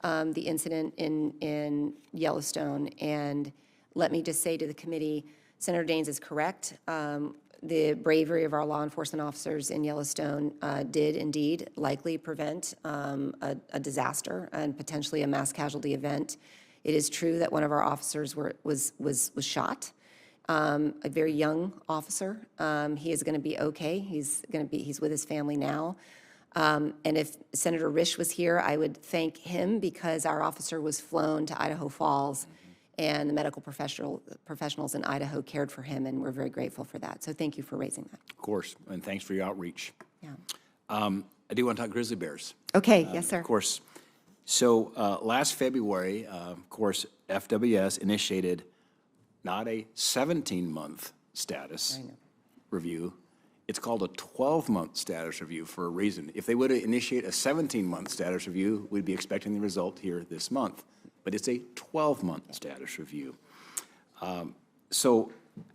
B: the incident in Yellowstone, and let me just say to the committee, Senator Daines is correct. The bravery of our law enforcement officers in Yellowstone did indeed likely prevent a disaster and potentially a mass casualty event. It is true that one of our officers was shot. A very young officer. He is going to be okay. He's with his family now. And if Senator Risch was here, I would thank him because our officer was flown to Idaho Falls, and the medical professionals in Idaho cared for him, and we're very grateful for that. So thank you for raising that.
H: Of course, and thanks for your outreach.
B: Yeah.
H: I do want to talk grizzly bears.
B: Okay. Yes, sir.
H: Of course. So last February, of course, FWS initiated not a 17-month status review. It's called a 12-month status review for a reason. If they would initiate a 17-month status review, we'd be expecting the result here this month. But it's a 12-month status review. So,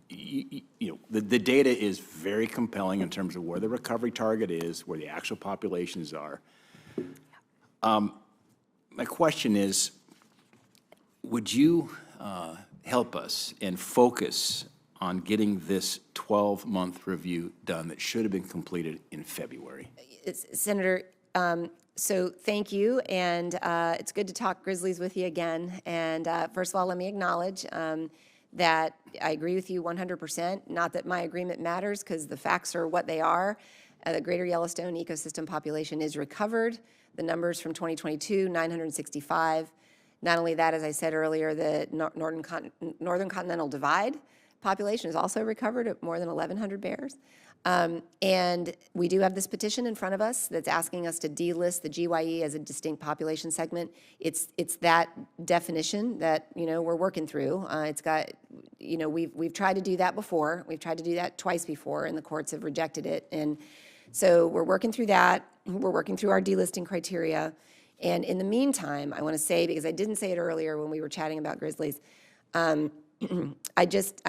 H: you know, the data is very compelling in terms of where the recovery target is, where the actual populations are. My question is, would you help us and focus on getting this 12-month review done that should have been completed in February?
B: Senator, so thank you, and it's good to talk Grizzlies with you again. And first of all, let me acknowledge that I agree with you 100%. Not that my agreement matters, because the facts are what they are. The greater Yellowstone ecosystem population is recovered. The numbers from 2022, 965. Not only that, as I said earlier, the Northern Continental Divide population is also recovered at more than 1,100 bears. And we do have this petition in front of us that's asking us to delist the GYE as a distinct population segment. It's that definition that, you know, we're working through. It's got, you know, we've tried to do that before. We've tried to do that twice before, and the courts have rejected it. And so we're working through that. We're working through our delisting criteria. And in the meantime, I want to say, because I didn't say it earlier when we were chatting about grizzlies, I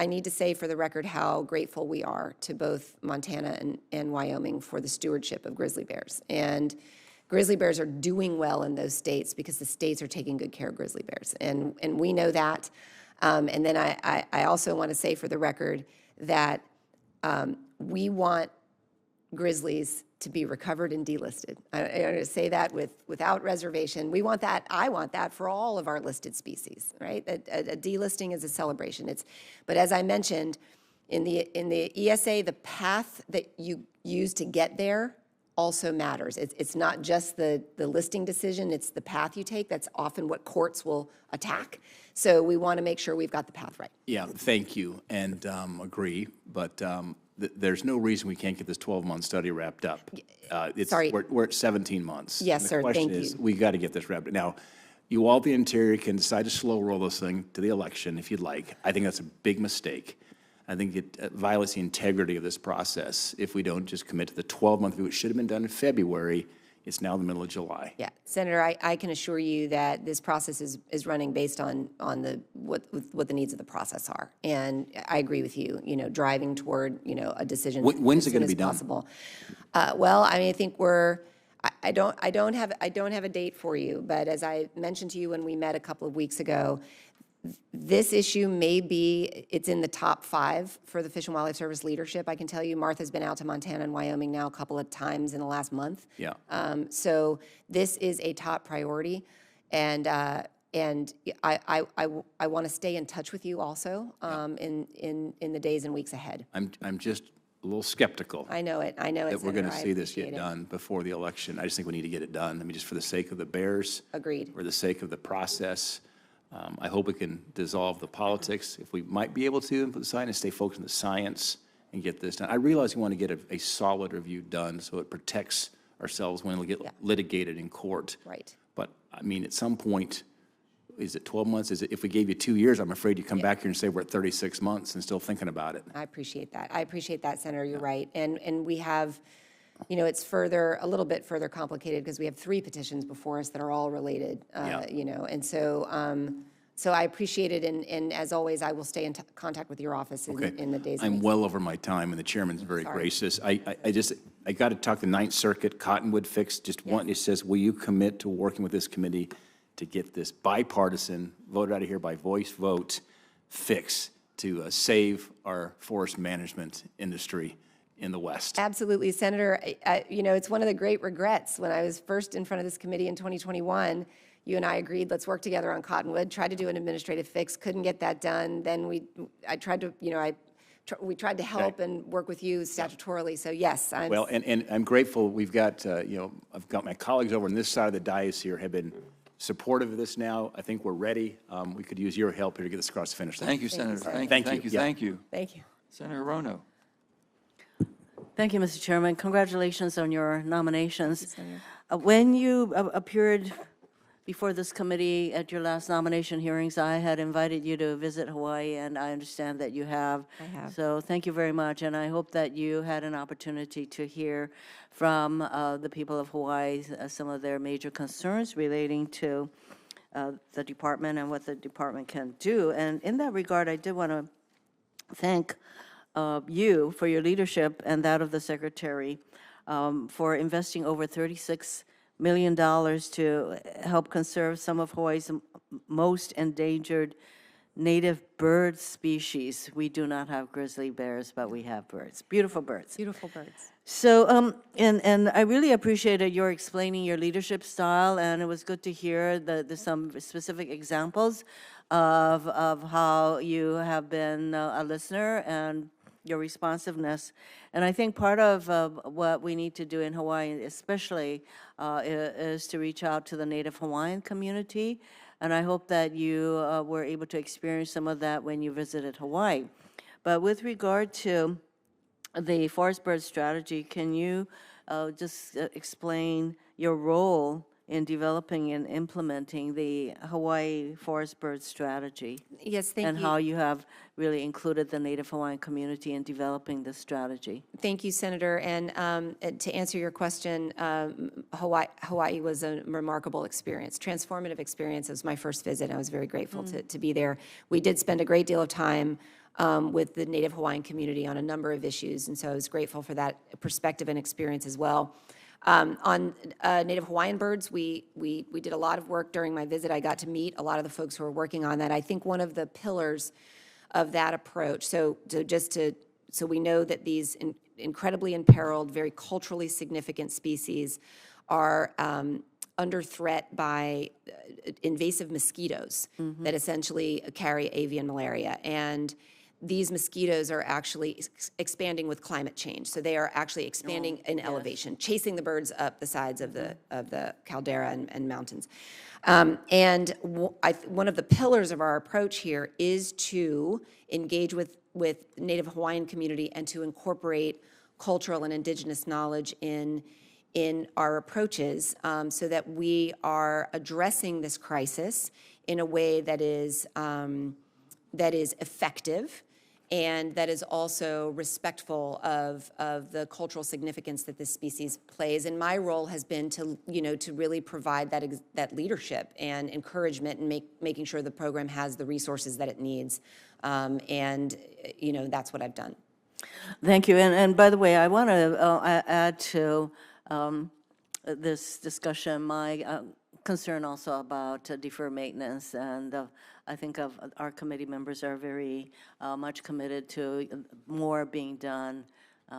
B: need to say for the record how grateful we are to both Montana and Wyoming for the stewardship of grizzly bears. And grizzly bears are doing well in those states because the states are taking good care of grizzly bears, and we know that. And then I also want to say for the record that we want grizzlies to be recovered and delisted. I want to say that without reservation. We want that. I want that for all of our listed species, right? A delisting is a celebration. But as I mentioned, in the ESA, the path that you use to get there also matters. It's not just the listing decision, it's the path you take. That's often what courts will attack. So we want to make sure we've got the path right.
H: Yeah, thank you, and agree, but there's no reason we can't get this 12-month study wrapped up.
B: Sorry.
H: We're at 17 months.
B: Yes, sir, thank
H: The question is, we got to get this wrapped up. Now, you all, the Interior, can decide to slow roll this thing to the election if you'd like. I think that's a big mistake. I think it violates the integrity of this process if we don't just commit to the 12-month view. It should have been done in February. It's now the middle of July.
B: Yeah, Senator, I can assure you that this process is running based on what the needs of the process are. And I agree with you, driving toward, a decision
H: When's
B: as
H: it gonna
B: soon
H: be
B: as
H: done?
B: possible. Well, I mean, I think I don't have a date for you, but as I mentioned to you when we met a couple of weeks ago, this issue it's in the top 5 for the Fish and Wildlife Service leadership. I can tell you Martha's been out to Montana and Wyoming now a couple of times in the last month.
H: Yeah.
B: So this is a top priority, and I want to stay in touch with you also in the days and weeks ahead.
H: I'm just a little skeptical.
B: I know it,
H: That we're going to
B: Senator. I
H: see this
B: appreciate
H: get
B: it.
H: done before the election. I just think we need to get it done. I mean, just for the sake of the bears.
B: Agreed.
H: For the sake of the process. I hope we can dissolve the politics, if we might be able to, and put the sign and stay focused on the science and get this done. I realize we want to get a solid review done so it protects ourselves when we get litigated in court.
B: Right.
H: But, I mean, at some point, is it 12 months? If we gave you 2 years, I'm afraid you come back here and say we're at 36 months and still thinking about it.
B: I appreciate that, Senator. You're right. And we have, it's a little bit further complicated because we have 3 petitions before us that are all related, and so I appreciate it. And as always, I will stay in contact with your office in the days and
H: I'm
B: weeks.
H: well over my time, and the chairman's very
B: Sorry.
H: gracious. I got to talk to Ninth Circuit, Cottonwood fix, just one, it says, will you commit to working with this committee to get this bipartisan, voted out of here by voice vote, fix to save our forest management industry in the West?
B: Absolutely, Senator. It's one of the great regrets. When I was first in front of this committee in 2021, you and I agreed, let's work together on Cottonwood, tried to do an administrative fix, couldn't get that done. Then we tried to help and work with you statutorily. So yes,
H: Well, and I'm grateful we've got, I've got my colleagues over on this side of the dais here have been supportive of this now. I think we're ready. We could use your help here to get this across the finish line.
A: Thank you, Senator.
B: Senator.
A: Thank you.
H: Yeah.
A: Thank you.
B: Thank you.
A: Senator Rono.
I: Thank you, Mr. Chairman. Congratulations on your nominations. When you appeared before this committee at your last nomination hearings, I had invited you to visit Hawaii, and I understand that you have.
B: I have.
I: So thank you very much, and I hope that you had an opportunity to hear from the people of Hawaii some of their major concerns relating to the department and what the department can do. And in that regard, I did want to thank you for your leadership and that of the Secretary for investing over $36 million to help conserve some of Hawaii's most endangered native bird species. We do not have grizzly bears, but we have birds, beautiful birds.
B: Beautiful birds.
I: So, and I really appreciated your explaining your leadership style, and it was good to hear some specific examples of how you have been a listener and your responsiveness. And I think part of what we need to do in Hawaii especially is to reach out to the Native Hawaiian community. And I hope that you were able to experience some of that when you visited Hawaii. But with regard to the forest bird strategy, can you just explain your role in developing and implementing the Hawaii forest bird strategy?
B: Yes, thank you.
I: And how you have really included the Native Hawaiian community in developing this strategy?
B: Thank you, Senator. And to answer your question, Hawaii was a remarkable experience, transformative experience. It was my first visit. I was very grateful to be there. We did spend a great deal of time with the Native Hawaiian community on a number of issues, and so I was grateful for that perspective and experience as well. On Native Hawaiian birds, we did a lot of work during my visit. I got to meet a lot of the folks who are working on that. I think one of the pillars of that approach, so we know that these incredibly imperiled, very culturally significant species are under threat by invasive mosquitoes that essentially carry avian malaria. And these mosquitoes are actually expanding with climate change. So they are actually expanding in elevation, chasing the birds up the sides of the caldera and mountains. And one of the pillars of our approach here is to engage with Native Hawaiian community and to incorporate cultural and indigenous knowledge in our approaches so that we are addressing this crisis in a way that is effective and that is also respectful of the cultural significance that this species plays. And my role has been to really provide that leadership and encouragement and making sure the program has the resources that it needs. And that's what I've done.
I: Thank you. And by the way, I want to add to this discussion my concern also about deferred maintenance. And I think our committee members are very much committed to more being done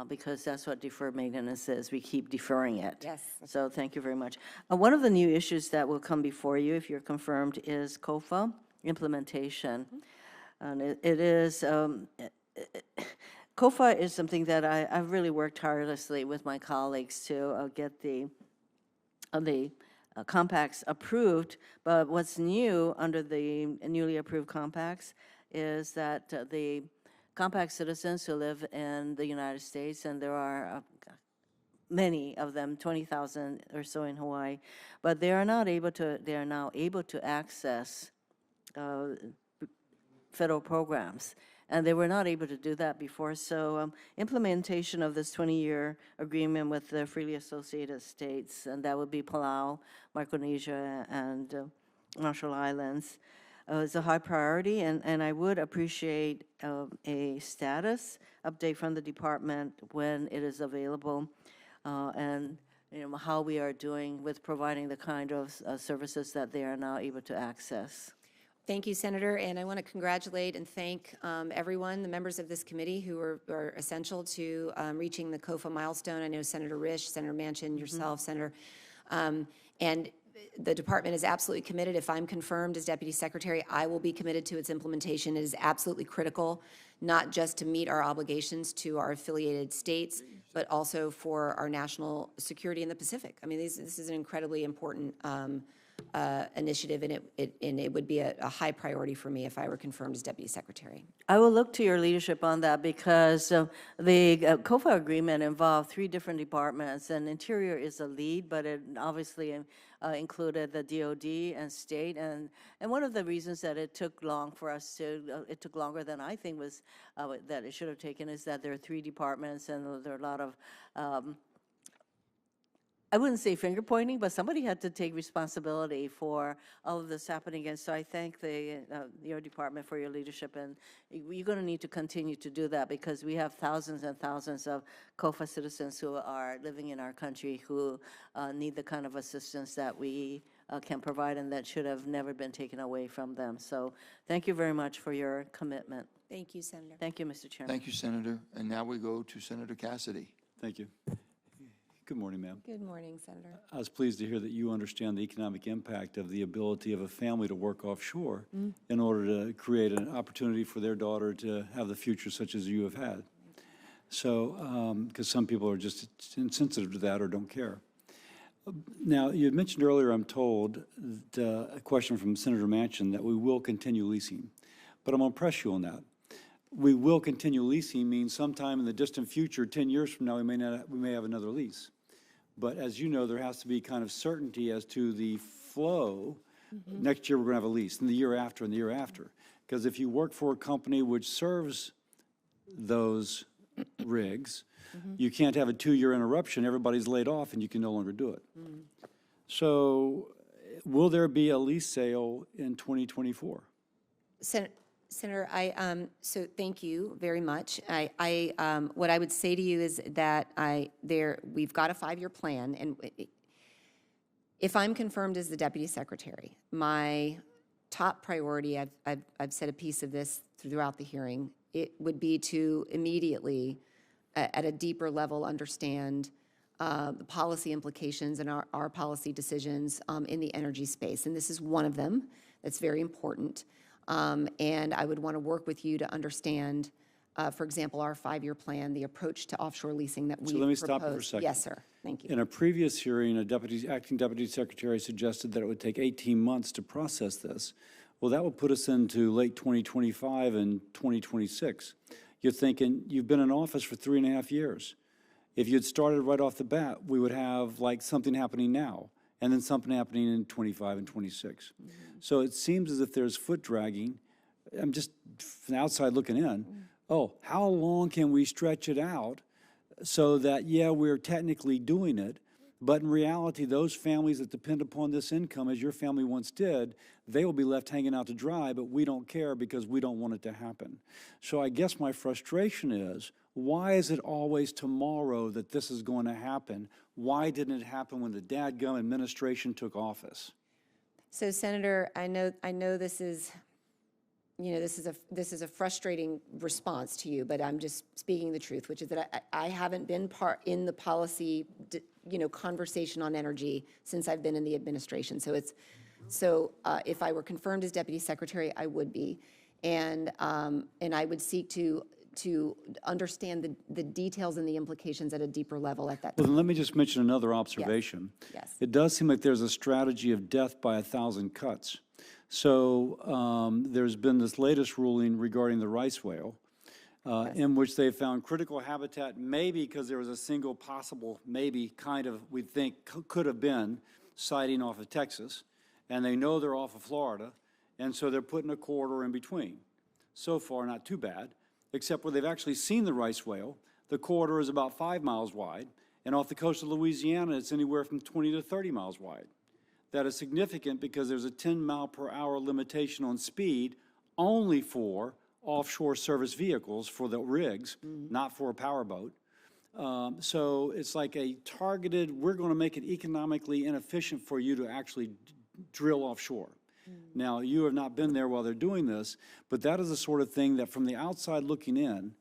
I: because that's what deferred maintenance is. We keep deferring it.
B: Yes.
I: So thank you very much. One of the new issues that will come before you, if you're confirmed, is COFA implementation. And it is, COFA is something that I've really worked tirelessly with my colleagues to get the compacts approved. But what's new under the newly approved compacts is that the compact citizens who live in the United States, and there are many of them, 20,000 or so in Hawaii, but they are now able to access federal programs. And they were not able to do that before. So implementation of this 20-year agreement with the freely associated states, and that would be Palau, Micronesia, and Marshall Islands, is a high priority. And I would appreciate a status update from the department when it is available, and how we are doing with providing the kind of services that they are now able to access.
B: Thank you, Senator, and I want to congratulate and thank everyone, the members of this committee who are essential to reaching the COFA milestone. I know Senator Risch, Senator Manchin, yourself, Senator, and the department is absolutely committed. If I'm confirmed as Deputy Secretary, I will be committed to its implementation. It is absolutely critical, not just to meet our obligations to our affiliated states, but also for our national security in the Pacific. I mean, this is an incredibly important initiative, and it would be a high priority for me if I were confirmed as Deputy Secretary.
I: I will look to your leadership on that because the COFA agreement involved 3 different departments, and Interior is the lead, but it obviously included the DOD and state. And one of the reasons that it took long for us to, it took longer than I think was that it should have taken, is that there are 3 departments and there are a lot of I wouldn't say finger pointing, but somebody had to take responsibility for all of this happening. And so I thank your department for your leadership. And you're going to need to continue to do that because we have thousands and thousands of COFA citizens who are living in our country who need the kind of assistance that we can provide and that should have never been taken away from them. So thank you very much for your commitment.
B: Thank you, Senator.
I: Thank you, Mr. Chairman.
A: Thank you, Senator. And now we go to Senator Cassidy.
J: Thank you. Good morning, ma'am.
B: Good morning, Senator.
J: I was pleased to hear that you understand the economic impact of the ability of a family to work offshore in order to create an opportunity for their daughter to have the future such as you have had. So, because some people are just insensitive to that or don't care. Now, you had mentioned earlier, I'm told, that, a question from Senator Manchin, that we will continue leasing. But I'm going to press you on that. We will continue leasing means sometime in the distant future, 10 years from now, we may have another lease. But as you know, there has to be kind of certainty as to the flow. Next year, we're going to have a lease, and the year after, and the year after. Because if you work for a company which serves those rigs, you can't have a 2-year interruption. Everybody's laid off, and you can no longer do it. So will there be a lease sale in 2024?
B: Senator, so thank you very much. What I would say to you is that we've got a 5-year plan, and if I'm confirmed as the deputy secretary, my top priority, I've said a piece of this throughout the hearing, it would be to immediately, at a deeper level, understand the policy implications and our policy decisions in the energy space. And this is one of them that's very important. And I would want to work with you to understand, for example, our 5-year plan, the approach to offshore leasing that we
J: So let me stop you for a second.
B: Yes, sir. Thank you.
J: In a previous hearing, acting deputy secretary suggested that it would take 18 months to process this. Well, that would put us into late 2025 and 2026. You're thinking, you've been in office for 3.5 years. If you'd started right off the bat, we would have like something happening now, and then something happening in 25 and 26. So it seems as if there's foot dragging. I'm just from the outside looking in. Oh, how long can we stretch it out so that, yeah, we're technically doing it, but in reality, those families that depend upon this income, as your family once did, they will be left hanging out to dry, but we don't care because we don't want it to happen. So I guess my frustration is, why is it always tomorrow that this is going to happen? Why didn't it happen when the dadgum administration took office?
B: So, Senator, I know this is, this is a frustrating response to you, but I'm just speaking the truth, which is that I haven't been part in the policy, conversation on energy since I've been in the administration. So if I were confirmed as deputy secretary, I would be, and I would seek to understand the details and the implications at a deeper level at that
J: Well,
B: time.
J: then let me just mention another observation.
B: Yes.
J: It does seem like there's a strategy of death by 1,000 cuts. So there's been this latest ruling regarding the rice whale, in which they found critical habitat, maybe because there was a single possible, maybe kind of, we think could have been sighting off of Texas, and they know they're off of Florida, and so they're putting a corridor in between. So far, not too bad, except where they've actually seen the rice whale. The corridor is about 5 miles wide, and off the coast of Louisiana, it's anywhere from 20 to 30 miles wide. That is significant because there's a 10-mile-per-hour limitation on speed only for offshore service vehicles, for the rigs, not for a powerboat. So it's like a targeted, we're going to make it economically inefficient for you to actually drill offshore. Now, you have not been there while they're doing this, but that is the sort of thing that from the outside looking in,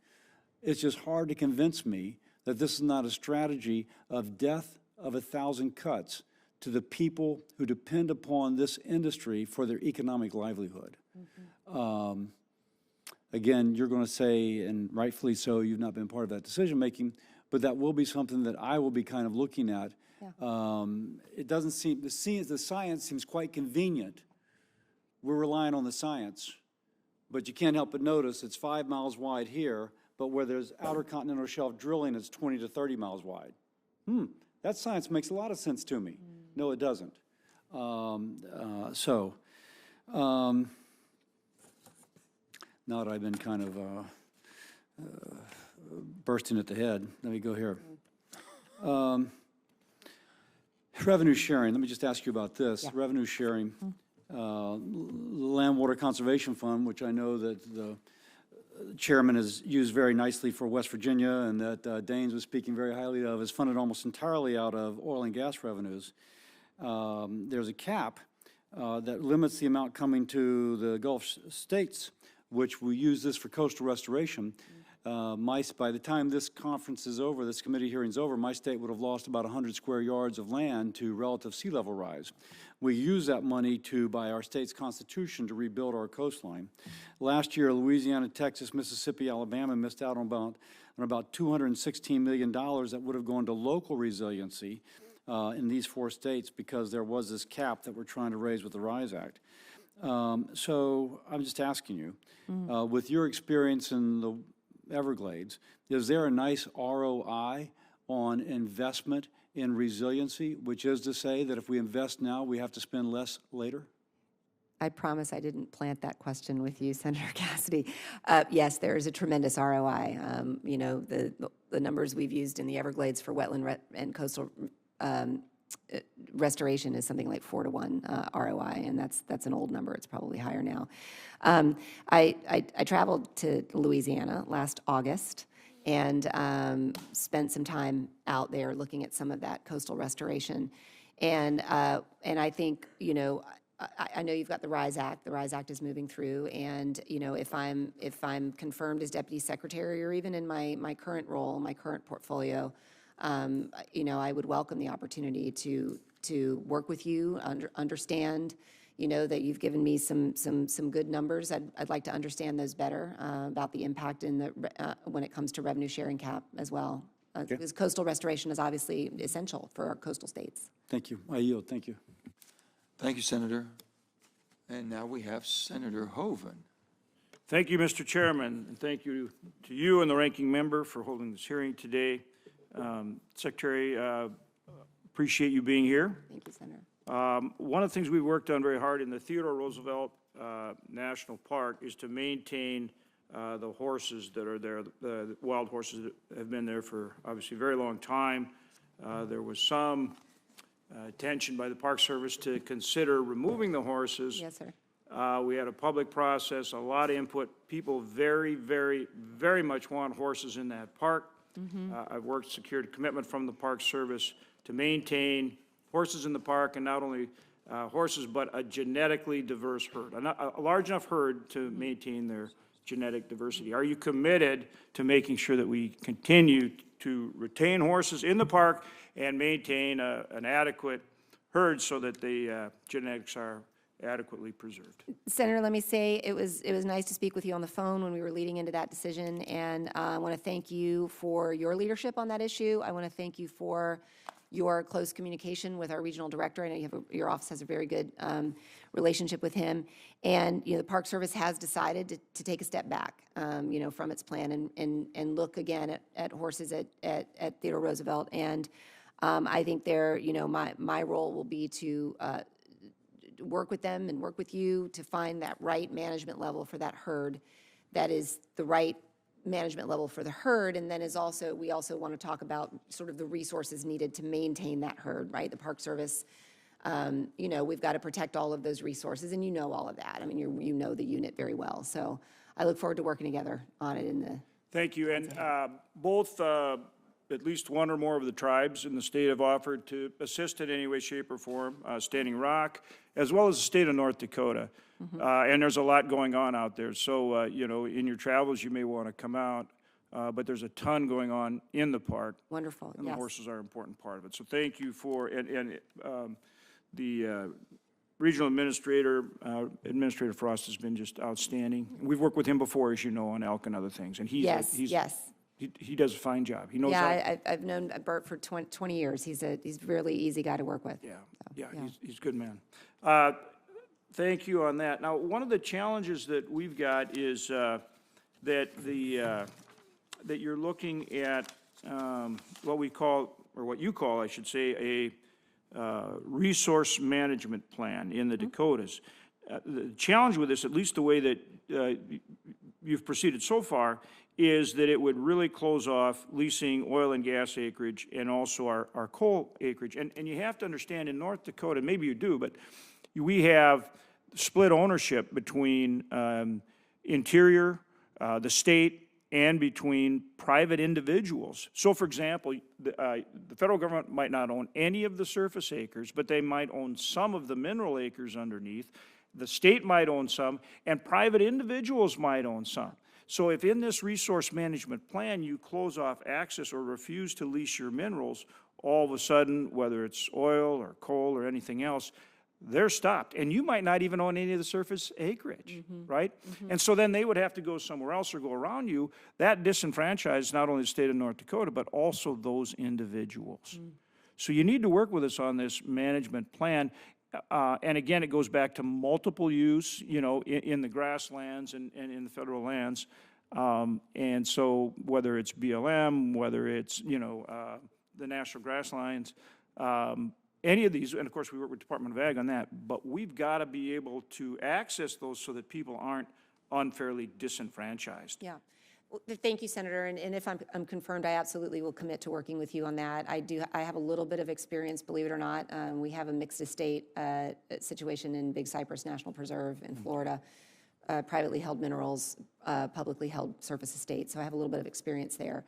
J: it's just hard to convince me that this is not a strategy of death of 1,000 cuts to the people who depend upon this industry for their economic livelihood. Again, you're going to say, and rightfully so, you've not been part of that decision-making, but that will be something that I will be kind of looking at. It doesn't seem, the science seems quite convenient. We're relying on the science, but you can't help but notice it's 5 miles wide here, but where there's outer continental shelf drilling, it's 20 to 30 miles wide. That science makes a lot of sense to me. No, it doesn't. Now that I've been kind of bursting at the head, let me go here. Revenue sharing, let me just ask you about this. Yeah. Revenue sharing, Land Water Conservation Fund, which I know that the chairman has used very nicely for West Virginia, and that Daines was speaking very highly of, is funded almost entirely out of oil and gas revenues. There's a cap that limits the amount coming to the Gulf states, which we use this for coastal restoration. By the time this conference is over, this committee hearing's over, my state would have lost about 100 square yards of land to relative sea level rise. We use that money by our state's constitution to rebuild our coastline. Last year, Louisiana, Texas, Mississippi, Alabama missed out on about $216 million that would have gone to local resiliency in these 4 states because there was this cap that we're trying to raise with the RISE Act. So I'm just asking you, with your experience in the Everglades, is there a nice ROI on investment in resiliency, which is to say that if we invest now, we have to spend less later?
B: I promise I didn't plant that question with you, Senator Cassidy. Yes, there is a tremendous ROI. The numbers we've used in the Everglades for wetland and coastal restoration is something like 4-to-1 ROI, and that's an old number. It's probably higher now. I traveled to Louisiana last August and spent some time out there looking at some of that coastal restoration. And I think, you know, I know you've got the RISE Act. The RISE Act is moving through, and you know, if I'm confirmed as deputy secretary, or even in my current role, my current portfolio, you know, I would welcome the opportunity to work with you, understand, you know, that you've given me some good numbers. I'd like to understand those better about the impact in the when it comes to revenue sharing cap as well. Because coastal restoration is obviously essential for our coastal states.
J: Thank you. I yield. Thank you.
A: Thank you, Senator. And now we have Senator Hoeven.
K: Thank you, Mr. Chairman, and thank you to you and the ranking member for holding this hearing today. Secretary, appreciate you being here.
B: Thank you, Senator.
K: One of the things we've worked on very hard in the Theodore Roosevelt National Park is to maintain the horses that are there, the wild horses that have been there for obviously a very long time. There was some attention by the Park Service to consider removing the horses.
B: Yes, sir.
K: We had a public process, a lot of input. People very, very, very much want horses in that park. I've worked, secured a commitment from the Park Service to maintain horses in the park, and not only horses, but a genetically diverse herd, a large enough herd to maintain their genetic diversity. Are you committed to making sure that we continue to retain horses in the park and maintain an adequate herd so that the genetics are adequately preserved?
B: Senator, let me say it was nice to speak with you on the phone when we were leading into that decision, and I want to thank you for your leadership on that issue. I want to thank you for your close communication with our regional director. I know your office has a very good relationship with him, and you know the Park Service has decided to take a step back, you know, from its plan and look again at horses at Theodore Roosevelt. And I think you know, my role will be to work with them and work with you to find that right management level for that herd, that is the right management level for the herd, and then we also want to talk about sort of the resources needed to maintain that herd, right? The Park Service, you know, we've got to protect all of those resources, and you know all of that. I mean, you know the unit very well, so I look forward to working together on it in the.
K: Thank you, and both at least one or more of the tribes in the state have offered to assist in any way, shape, or form, Standing Rock, as well as the state of North Dakota. And there's a lot going on out there. So, you know, in your travels, you may want to come out, but there's a ton going on in the park.
B: Wonderful,
K: And
B: yes.
K: the horses are an important part of it. So thank you for, and the regional administrator, Administrator Frost, has been just outstanding. We've worked with him before, as you know, on elk and other things. And
B: Yes.
K: He does a fine job. He knows how.
B: Yeah, I've known Bert for 20 years. He's a really easy guy to work with.
K: Yeah, he's a good man. Thank you on that. Now, one of the challenges that we've got is that you're looking at what we call, or what you call, I should say, a resource management plan in the Dakotas. The challenge with this, at least the way that you've proceeded so far, is that it would really close off leasing oil and gas acreage and also our coal acreage. And you have to understand, in North Dakota, maybe you do, but we have split ownership between Interior, the state, and between private individuals. So, for example, the federal government might not own any of the surface acres, but they might own some of the mineral acres underneath. The state might own some, and private individuals might own some. So if in this resource management plan you close off access or refuse to lease your minerals, all of a sudden, whether it's oil or coal or anything else, they're stopped. And you might not even own any of the surface acreage, right? And so then they would have to go somewhere else or go around you. That disenfranchises not only the state of North Dakota, but also those individuals. So you need to work with us on this management plan. And again, it goes back to multiple use, you know, in the grasslands and in the federal lands. And so whether it's BLM, whether it's, you know, the national grasslands, any of these, and of course we work with Department of Ag on that, but we've got to be able to access those so that people aren't unfairly disenfranchised.
B: Yeah. Well, Thank you, Senator, and if I'm confirmed, I absolutely will commit to working with you on that. I have a little bit of experience, believe it or not. We have a mixed estate situation in Big Cypress National Preserve in Florida, privately held minerals, publicly held surface estate, so I have a little bit of experience there.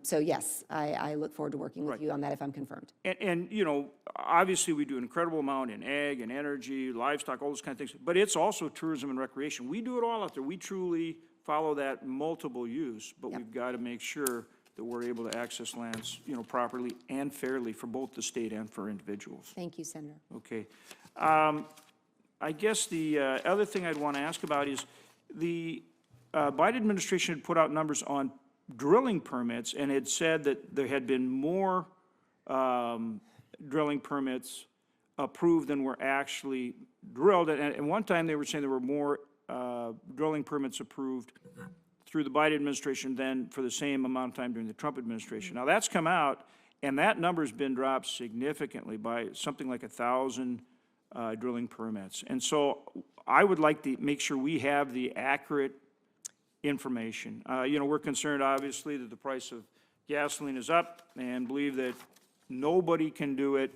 B: So yes, I look forward to working with you on that if I'm confirmed.
K: And, you know, obviously, we do an incredible amount in ag and energy, livestock, all those kind of things, but it's also tourism and recreation. We do it all out there. We truly follow that multiple use, but we've got to make sure that we're able to access lands, you know, properly and fairly for both the state and for individuals.
B: Thank you, Senator.
K: Okay. I guess the other thing I'd want to ask about is the Biden administration had put out numbers on drilling permits and had said that there had been more drilling permits approved than were actually drilled. And one time they were saying there were more drilling permits approved through the Biden administration than for the same amount of time during the Trump administration. Now that's come out, and that number's been dropped significantly by something like 1,000 drilling permits. And so I would like to make sure we have the accurate information. You know, we're concerned, obviously, that the price of gasoline is up and believe that nobody can do it.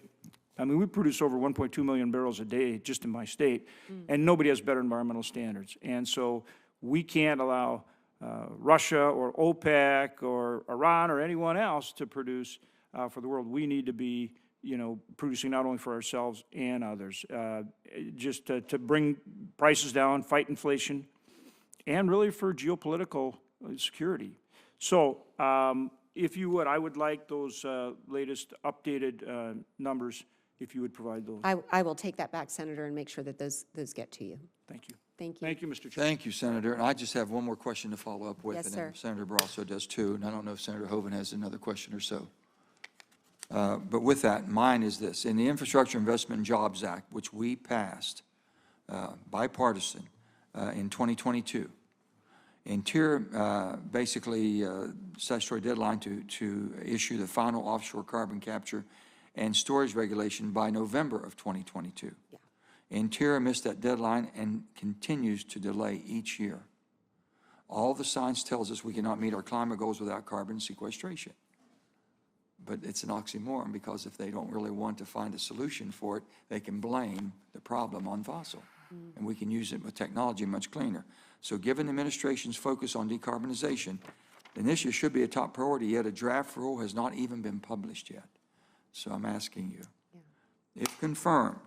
K: I mean, we produce over 1.2 million barrels a day just in my state, and nobody has better environmental standards. And so we can't allow Russia or OPEC or Iran or anyone else to produce for the world. We need to be, you know, producing not only for ourselves and others, just to bring prices down, fight inflation, and really for geopolitical security. So if you would, I would like those latest updated numbers, if you would provide those.
B: I will take that back, Senator, and make sure that those get to you.
K: Thank you.
B: Thank you.
K: Thank you, Mr. Chairman.
A: Thank you, Senator. And I just have one more question to follow up with.
B: Yes,
A: and
B: sir.
A: then Senator Barrasso does too, and I don't know if Senator Hoeven has another question or so. But with that, mine is this. In the Infrastructure Investment and Jobs Act, which we passed bipartisan in 2022, Interior basically statutory deadline to issue the final offshore carbon capture and storage regulation by November of 2022.
B: Yeah.
A: Interior missed that deadline and continues to delay each year. All the science tells us we cannot meet our climate goals without carbon sequestration. But it's an oxymoron, because if they don't really want to find a solution for it, they can blame the problem on fossil. And we can use it with technology much cleaner. So given the administration's focus on decarbonization, then this issue should be a top priority, yet a draft rule has not even been published yet. So I'm asking you, if confirmed,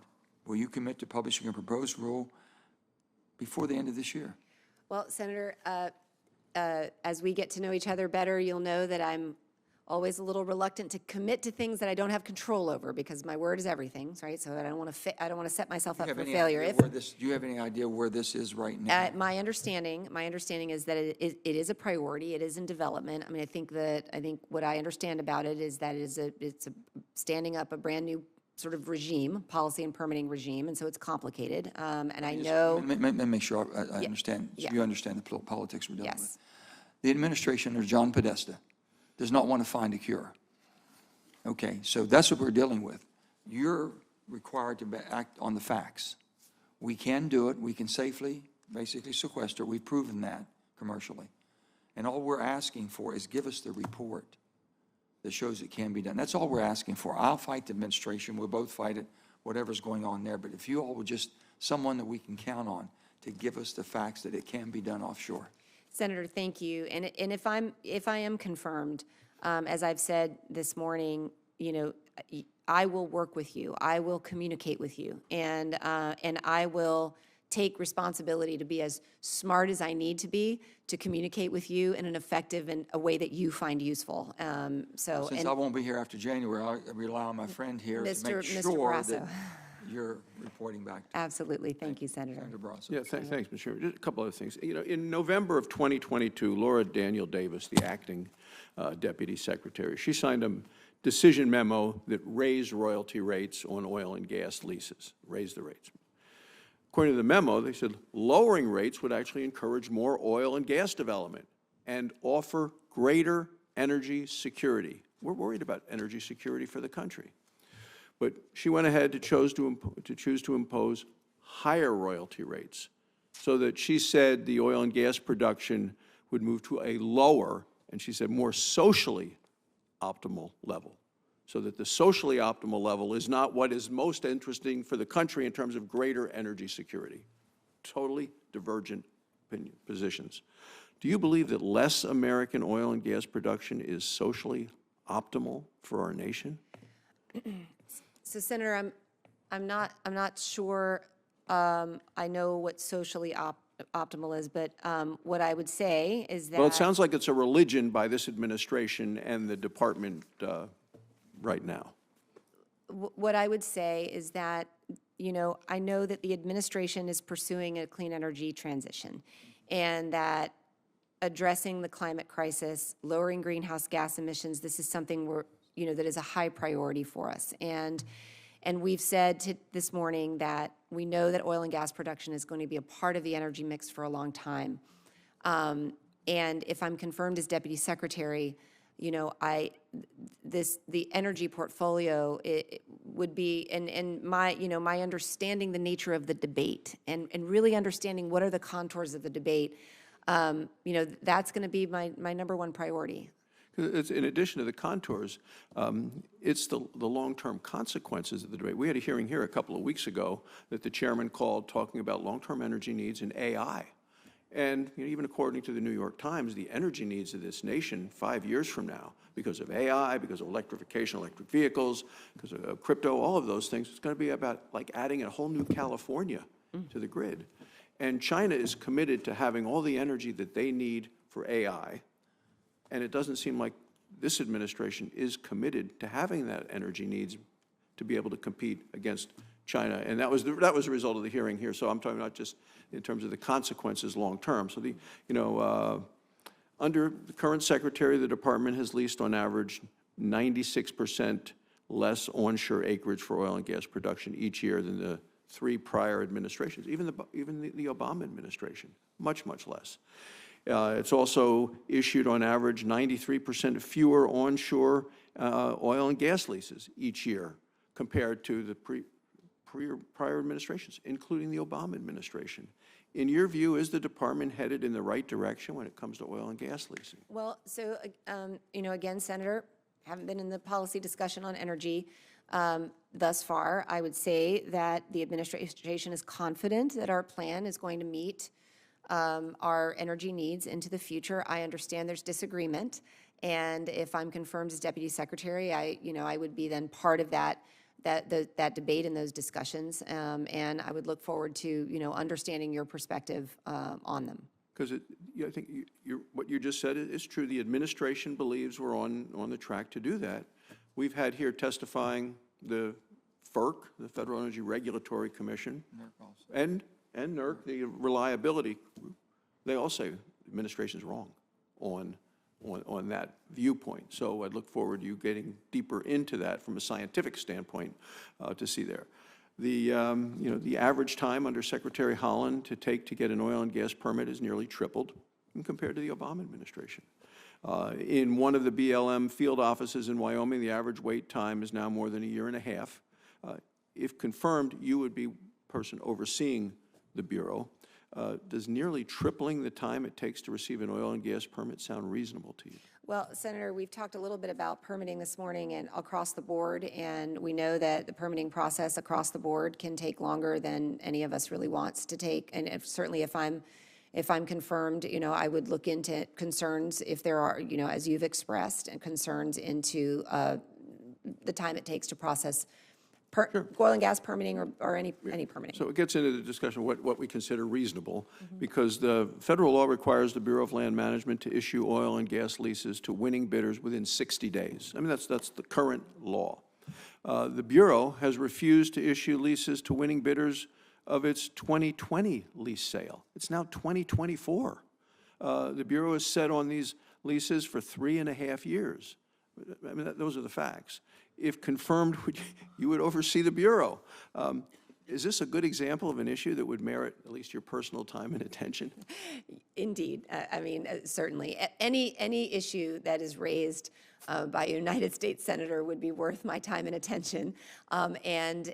A: will you commit to publishing a proposed rule before the end of this year?
B: Well, Senator, as we get to know each other better, you'll know that I'm always a little reluctant to commit to things that I don't have control over, because my word is everything, right? So I don't want to set myself up for failure.
A: Do you have any idea where this is right now?
B: My understanding is that it is a priority. It is in development. I mean, I think what I understand about it is that it's a standing up a brand new sort of regime, policy and permitting regime, and so it's complicated. And I know.
A: Let me make sure I understand.
B: Yeah.
A: You understand the politics we're dealing with.
B: Yes.
A: The administration under John Podesta does not want to find a cure. Okay, so that's what we're dealing with. You're required to act on the facts. We can do it. We can safely, basically sequester. We've proven that commercially. And all we're asking for is give us the report that shows it can be done. That's all we're asking for. I'll fight the administration. We'll both fight it, whatever's going on there. But if you all would just, someone that we can count on to give us the facts that it can be done offshore.
B: Senator, thank you. And if I am confirmed, as I've said this morning, you know, I will work with you. I will communicate with you, and I will take responsibility to be as smart as I need to be to communicate with you in an effective and a way that you find useful.
A: Since I won't be here after January, I rely on my friend here to make
B: Mr.
A: sure
B: Barrasso.
A: that you're reporting back.
B: Absolutely. Thank you, Senator.
A: Senator Barrasso.
C: Yeah, thanks, Mr. Chairman. Just a couple other things. You know, in November of 2022, Laura Daniel Davis, the acting Deputy Secretary, she signed a decision memo that raised royalty rates on oil and gas leases, raised the rates. According to the memo, they said lowering rates would actually encourage more oil and gas development and offer greater energy security. We're worried about energy security for the country. But she went ahead to choose to impose higher royalty rates, so that she said the oil and gas production would move to a lower, and she said more socially optimal level, so that the socially optimal level is not what is most interesting for the country in terms of greater energy security. Totally divergent positions. Do you believe that less American oil and gas production is socially optimal for our nation?
B: So Senator, I'm not sure I know what socially optimal is, but what I would say is that.
C: Well, it sounds like it's a religion by this administration and the department right now.
B: What I would say is that, you know, I know that the administration is pursuing a clean energy transition, and that addressing the climate crisis, lowering greenhouse gas emissions, this is something that is a high priority for us. And we've said this morning that we know that oil and gas production is going to be a part of the energy mix for a long time. And if I'm confirmed as Deputy Secretary, you know, the energy portfolio, it would be, and my understanding the nature of the debate and really understanding what are the contours of the debate, that's going to be my number one priority.
C: It's, in addition to the contours, it's the long-term consequences of the debate. We had a hearing here a couple of weeks ago that the chairman called talking about long-term energy needs and AI. And even according to the New York Times, the energy needs of this nation 5 years from now, because of AI, because of electrification, electric vehicles, because of crypto, all of those things, it's going to be about like adding a whole new California to the grid. And China is committed to having all the energy that they need for AI. And it doesn't seem like this administration is committed to having that energy needs to be able to compete against China. And that was the result of the hearing here. So I'm talking about just in terms of the consequences long term. So under the current secretary, the department has leased on average 96% less onshore acreage for oil and gas production each year than the 3 prior administrations, even the Obama administration, much, much less. It's also issued on average 93% fewer onshore oil and gas leases each year compared to the prior administrations, including the Obama administration. In your view, is the department headed in the right direction when it comes to oil and gas leasing?
B: Well, so, again, Senator, haven't been in the policy discussion on energy thus far. I would say that the administration is confident that our plan is going to meet our energy needs into the future. I understand there's disagreement, and if I'm confirmed as Deputy Secretary, I would be then part of that debate and those discussions, and I would look forward to understanding your perspective on them.
C: Because I think what you just said is true. The administration believes we're on the track to do that. We've had here testifying the FERC, the Federal Energy Regulatory Commission, and NERC, the reliability. They all say the administration's wrong on that viewpoint. So I'd look forward to you getting deeper into that from a scientific standpoint to see there. The average time under Secretary Holland to get an oil and gas permit is nearly tripled compared to the Obama administration. In one of the BLM field offices in Wyoming, the average wait time is now more than a year and a half. If confirmed, you would be person overseeing the Bureau. Does nearly tripling the time it takes to receive an oil and gas permit sound reasonable to you?
B: Well, Senator, we've talked a little bit about permitting this morning and across the board, and we know that the permitting process across the board can take longer than any of us really wants to take. And certainly if I'm confirmed, I would look into concerns if there are, as you've expressed, and concerns into the time it takes to process oil and gas permitting or any permitting.
C: So it gets into the discussion of what we consider reasonable, because the federal law requires the Bureau of Land Management to issue oil and gas leases to winning bidders within 60 days. I mean, that's the current law. The Bureau has refused to issue leases to winning bidders of its 2020 lease sale. It's now 2024. The Bureau is set on these leases for 3.5 years. I mean, those are the facts. If confirmed, you would oversee the Bureau. Is this a good example of an issue that would merit at least your personal time and attention?
B: Indeed. Certainly. Any issue that is raised by a United States Senator would be worth my time and attention. And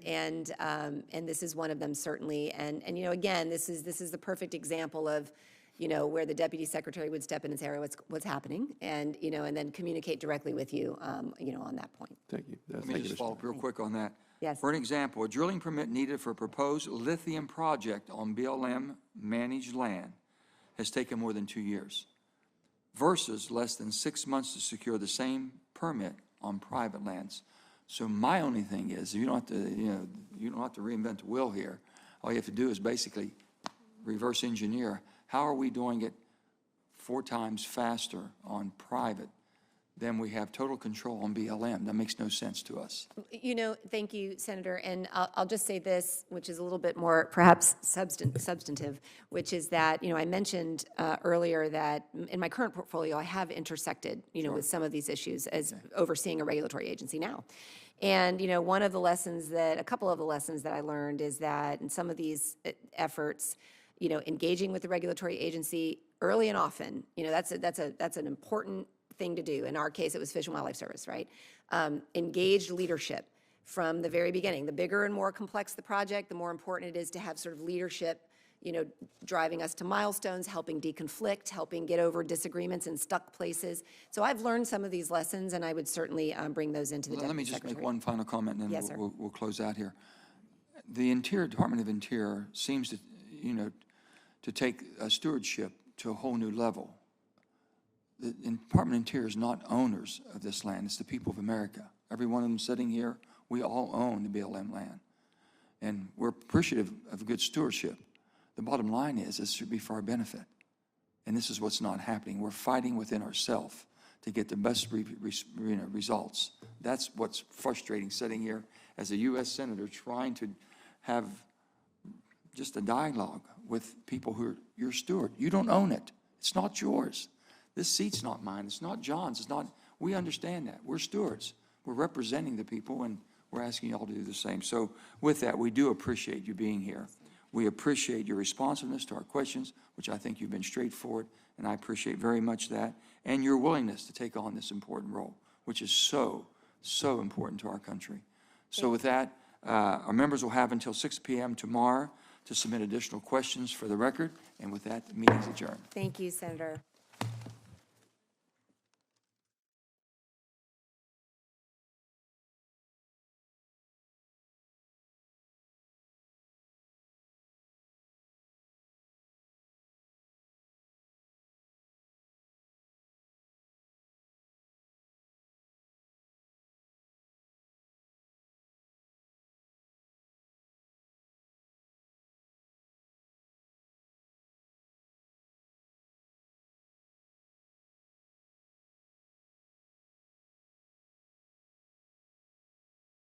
B: this is one of them, certainly. And again, this is the perfect example of, where the deputy secretary would step in and say, all right, what's happening? And, and then communicate directly with you, on that point.
C: Thank you.
A: Let me
C: Thank you,
A: just
C: Mr.
A: follow up real quick on that.
B: Yes.
A: For an example, a drilling permit needed for a proposed lithium project on BLM managed land has taken more than 2 years versus less than 6 months to secure the same permit on private lands. So my only thing is, you don't have to, you don't have to reinvent the wheel here. All you have to do is basically reverse engineer. How are we doing it 4 times faster on private than we have total control on BLM? That makes no sense to us.
B: Thank you, Senator. And I'll just say this, which is a little bit more perhaps substantive, which is that, I mentioned earlier that in my current portfolio, I have intersected, with some of these issues as overseeing a regulatory agency now. And, a couple of the lessons that I learned is that in some of these efforts, engaging with the regulatory agency early and often, that's an important thing to do. In our case, it was Fish and Wildlife Service, right? Engaged leadership from the very beginning. The bigger and more complex the project, the more important it is to have sort of leadership, driving us to milestones, helping deconflict, helping get over disagreements in stuck places. So I've learned some of these lessons, and I would certainly bring those into the
A: Let me
B: Deputy
A: just make
B: Secretary.
A: one final comment, and then
B: Yes, sir.
A: we'll close out here. The Department of Interior seems to, to take stewardship to a whole new level. The Department of Interior is not owners of this land. It's the people of America. Every one of them sitting here, we all own the BLM land. And we're appreciative of good stewardship. The bottom line is this should be for our benefit. And this is what's not happening. We're fighting within ourselves to get the best results. That's what's frustrating, sitting here as a U.S. Senator trying to have just a dialogue with people who are your steward. You don't own it. It's not yours. This seat's not mine. It's not John's. It's not. We understand that. We're stewards. We're representing the people, and we're asking y'all to do the same. So with that, we do appreciate you being here. We appreciate your responsiveness to our questions, which I think you've been straightforward, and I appreciate very much that, and your willingness to take on this important role, which is so, so important to our country. So with that, our members will have until 6 p.m. tomorrow to submit additional questions for the record, and with that, the meeting's adjourned.
B: Thank you, Senator.